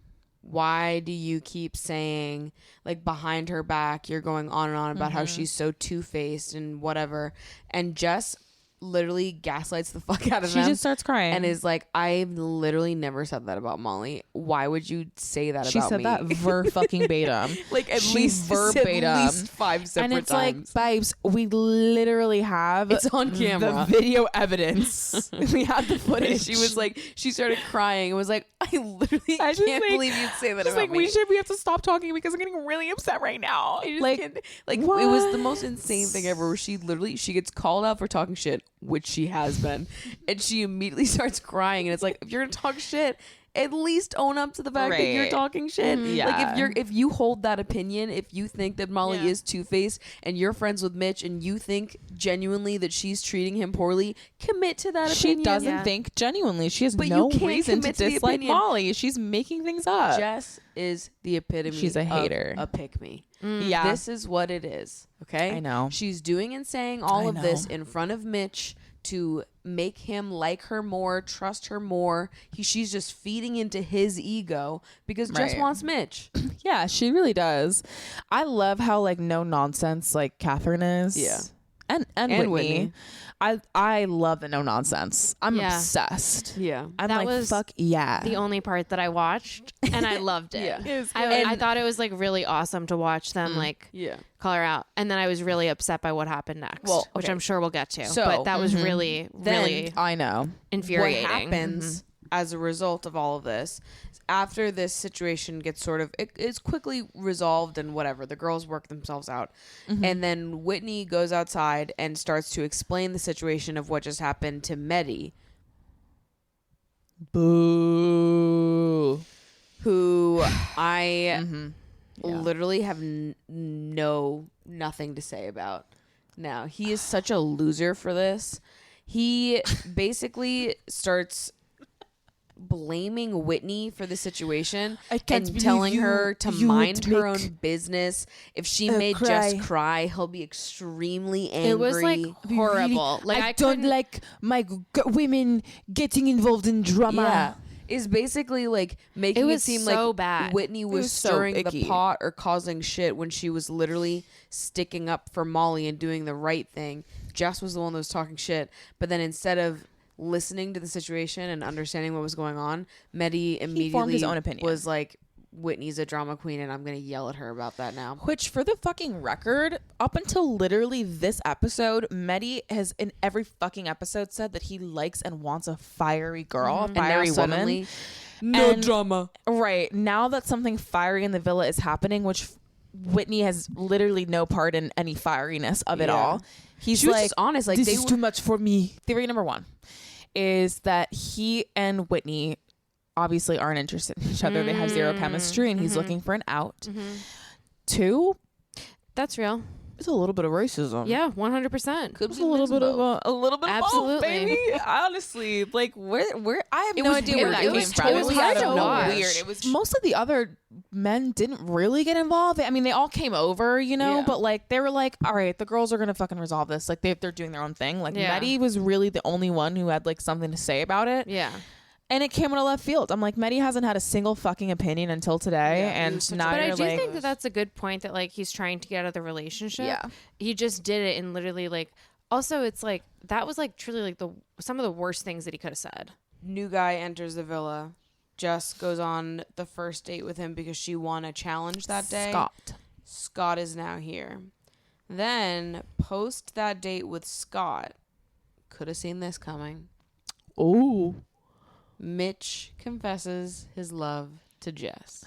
why do you keep saying, like, behind her back, you're going on and on about how she's so two-faced and whatever. And Jess literally gaslights the fuck out of them. She just starts crying. And is like, I've literally never said that about Molly. Why would you say that about me? She said that verbatim. Like, at least verbatim. At least 5 separate and it's times. like, babes, we literally have it's on camera. The video evidence. We have the footage. She was like, she started crying and was like, I literally can't believe you'd say that about me. We have to stop talking because I'm getting really upset right now. Like it was the most insane thing ever, where she gets called out for talking shit, which she has been, and she immediately starts crying. And it's like, if you're gonna talk shit, at least own up to the fact that you're talking shit. Like if you hold that opinion, if you think that Molly is two-faced and you're friends with Mitch and you think genuinely that she's treating him poorly, commit to that opinion. She doesn't think genuinely. She has no reason to dislike Molly. She's making things up. Jess is the epitome. She's a hater. A pick me. Yeah. This is what it is. Okay. I know. She's doing and saying all of this in front of Mitch to make him like her more, trust her more. She's just feeding into his ego because Jess wants Mitch. Yeah, she really does. I love how like no nonsense like Catherine is. Yeah. And Whitney. I love the no nonsense. I'm obsessed. Yeah. I'm that like, was fuck yeah. the only part that I watched, and I loved it. I thought it was like really awesome to watch them like call her out, and then I was really upset by what happened next, which I'm sure we'll get to. So, but that was really I know infuriating. What happens as a result of all of this, after this situation gets sort of, it's quickly resolved and whatever, the girls work themselves out. And then Whitney goes outside and starts to explain the situation of what just happened to Medi. Boo. who I Mm-hmm. literally have nothing to say about now. He is such a loser for this. He basically starts blaming Whitney for the situation and telling her to mind her own business. If she made Jess cry, he'll be extremely angry. It was like horrible. Like I don't like my women getting involved in drama. Yeah. Is basically like making it seem so like bad. Whitney was so stirring icky. the pot or causing shit when she was literally sticking up for Molly and doing the right thing. Jess was the one that was talking shit. But then instead of listening to the situation and understanding what was going on, Mehdi immediately formed his own opinion. was like, Whitney's a drama queen and I'm going to yell at her about that now. Which, for the fucking record, up until literally this episode, Mehdi has in every fucking episode said that he likes and wants a fiery girl, a fiery woman. No And- drama. Right. Now that something fiery in the villa is happening, which Whitney has literally no part in any fieriness of it Yeah. all. He's She was like, just honest. Like, this they is were- too much for me. Theory number one is that he and Whitney obviously aren't interested in each other. They have zero chemistry and he's looking for an out. Two, that's real. it's a little bit of racism. Yeah, 100%. Could It's be a little bit of a little bit Absolutely. of both, baby. Honestly, like where I have no was idea weird. where that It came was from. totally hard out to of nowhere. watch. Weird. It was most of the other men didn't really get involved. I mean, they all came over, you know, Yeah. but like they were like, all right, the girls are gonna fucking resolve this. Like they're doing their own thing. Like Yeah. Mehdi was really the only one who had like something to say about it. Yeah. And it came out of left field. I'm like, Mehdi hasn't had a single fucking opinion until today, Yeah, he and was such a now But I you're do like, think that that's a good point that like he's trying to get out of the relationship. Yeah. He just did it and literally like also it's like that was like truly like some of the worst things that he could have said. New guy enters the villa. Jess goes on the first date with him because she won a challenge that day. Scott is now here. Then, post that date with Scott, could have seen this coming. oh, Mitch confesses his love to Jess.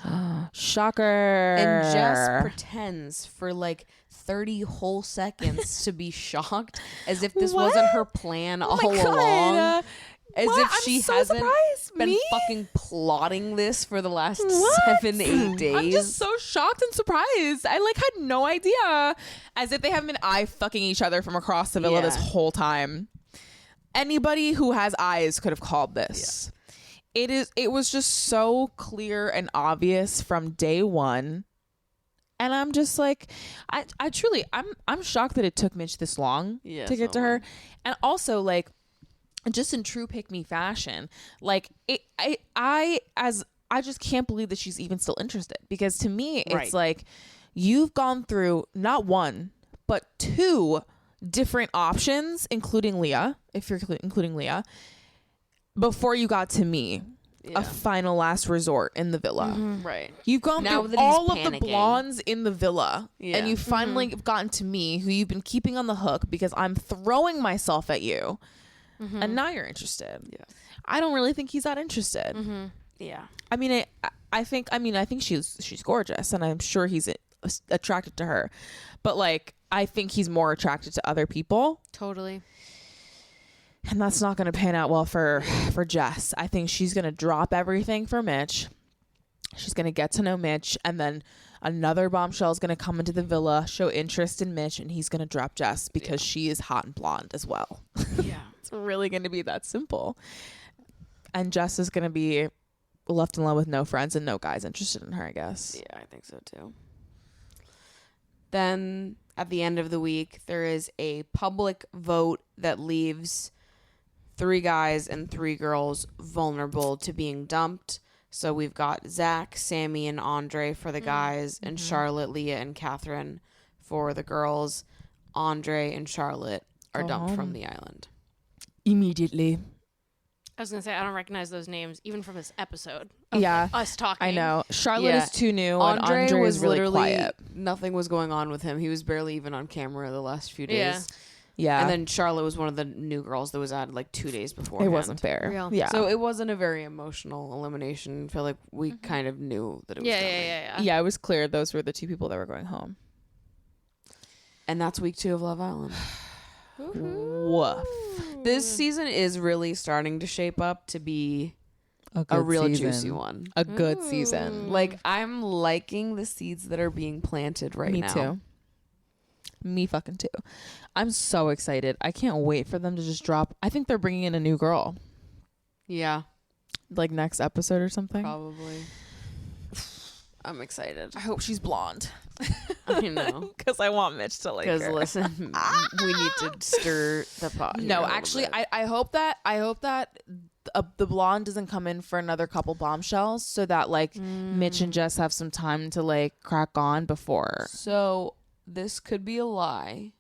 shocker. And Jess pretends for like 30 whole seconds to be shocked as if this wasn't her plan all along. As what? if I'm she so hasn't surprised. been Me? fucking plotting this for the last What? 7-8 days. I'm just so shocked and surprised. I like had no idea. As if they haven't been eye fucking each other from across the villa this Yeah. whole time. Anybody who has eyes could have called this. It was just so clear and obvious from day one. And I'm just like, I truly I'm shocked that it took Mitch this long Yeah, to get so to her. long. And also like just in true pick me fashion, like I just can't believe that she's even still interested, because to me it's Right. like you've gone through not one but two different options, including Leah, if you're including Leah, before you got to me, a final last resort in the villa. Right. You've gone Now through that he's all of the panicking. blondes in the villa, Yeah. and you finally gotten to me, who you've been keeping on the hook because I'm throwing myself at you, and now you're interested. Yeah. I don't really think he's that interested. Yeah. I mean, I think she's gorgeous, and I'm sure he's attracted to her, but like I think he's more attracted to other people. Totally. And that's not going to pan out well for Jess. I think she's going to drop everything for Mitch. She's going to get to know Mitch, and then another bombshell is going to come into the villa, show interest in Mitch, and he's going to drop Jess because she is hot and blonde as well. Yeah. It's really going to be that simple. And Jess is going to be left alone with no friends and no guys interested in her, I guess. Yeah, I think so too. Then at the end of the week, there is a public vote that leaves 3 guys and 3 girls vulnerable to being dumped. So we've got Zach, Sammy, and Andre for the guys, and Charlotte, Leah, and Catherine for the girls. Andre and Charlotte are Go dumped home. from the island. Immediately. I was gonna say I don't recognize those names even from this episode. Yeah. Us talking. I know. Charlotte Yeah. is too new, and Andre was is really literally quiet. nothing was going on with him. He was barely even on camera the last few days. Yeah. Yeah. And then Charlotte was one of the new girls that was added like 2 days before. it wasn't fair. Real. Yeah. So it wasn't a very emotional elimination. I feel like we kind of knew that it was Yeah, coming. yeah. yeah, it was clear those were the 2 people that were going home. And that's week 2 of Love Island. Woof. This season is really starting to shape up to be a real season. juicy one. A good season. Like, I'm liking the seeds that are being planted right Me now. too. Me fucking too. I'm so excited. I can't wait for them to just drop. I think they're bringing in a new girl. Yeah, Like next episode or something. probably. I'm excited. I hope she's blonde. I know. Because I want Mitch to like Because her. listen, we need to stir the pot. here a No, little actually, bit. I hope that the blonde doesn't come in for another couple bombshells, so that like Mitch and Jess have some time to like crack on before. So this could be a lie,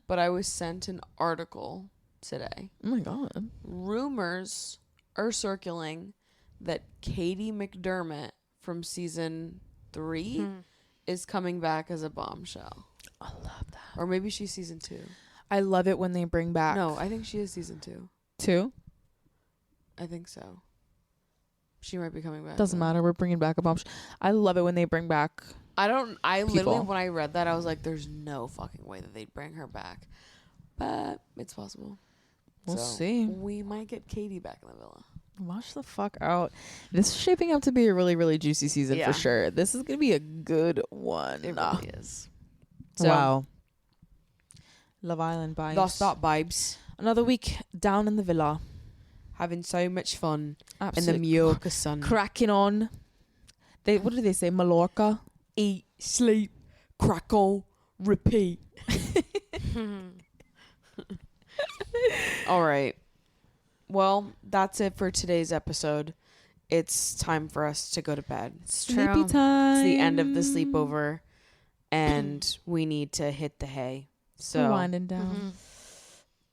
but I was sent an article today. Oh my god! Rumors are circulating that Katie McDermott from season 3 is coming back as a bombshell. I love that. Or maybe she's season 2. I love it when they bring back No, I think she is season 2. 2. I think so. She might be coming back. Doesn't matter. We're bringing back a bombshell. I love it when they bring back. I literally, people. when I read that, I was like, there's no fucking way that they'd bring her back. But it's possible. We'll So, see. We might get Katie back in the villa. Watch the fuck out. This is shaping up to be a really, really juicy season Yeah. for sure. This is gonna be a good one. It really is. So, Wow. Love Island vibes. that's that, vibes. Another week down in the villa. Having so much fun in Absolutely. the Mallorca sun. Cracking on. What do they say? Mallorca? Eat, sleep, crack on, repeat. All right. Well, that's it for today's episode. It's time for us to go to bed. Sleepy time. It's the end of the sleepover, and we need to hit the hay. So, We're winding down.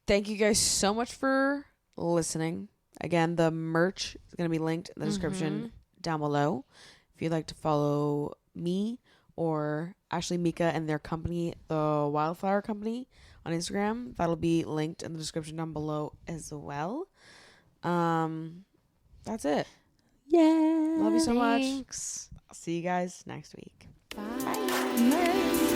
thank you guys so much for listening. Again, the merch is going to be linked in the description down below. If you'd like to follow me or Ashley, Micha, and their company, the Wildflower Company, on Instagram, that'll be linked in the description down below as well. That's it. Yeah. Love you so much. Thanks. I'll see you guys next week. Bye.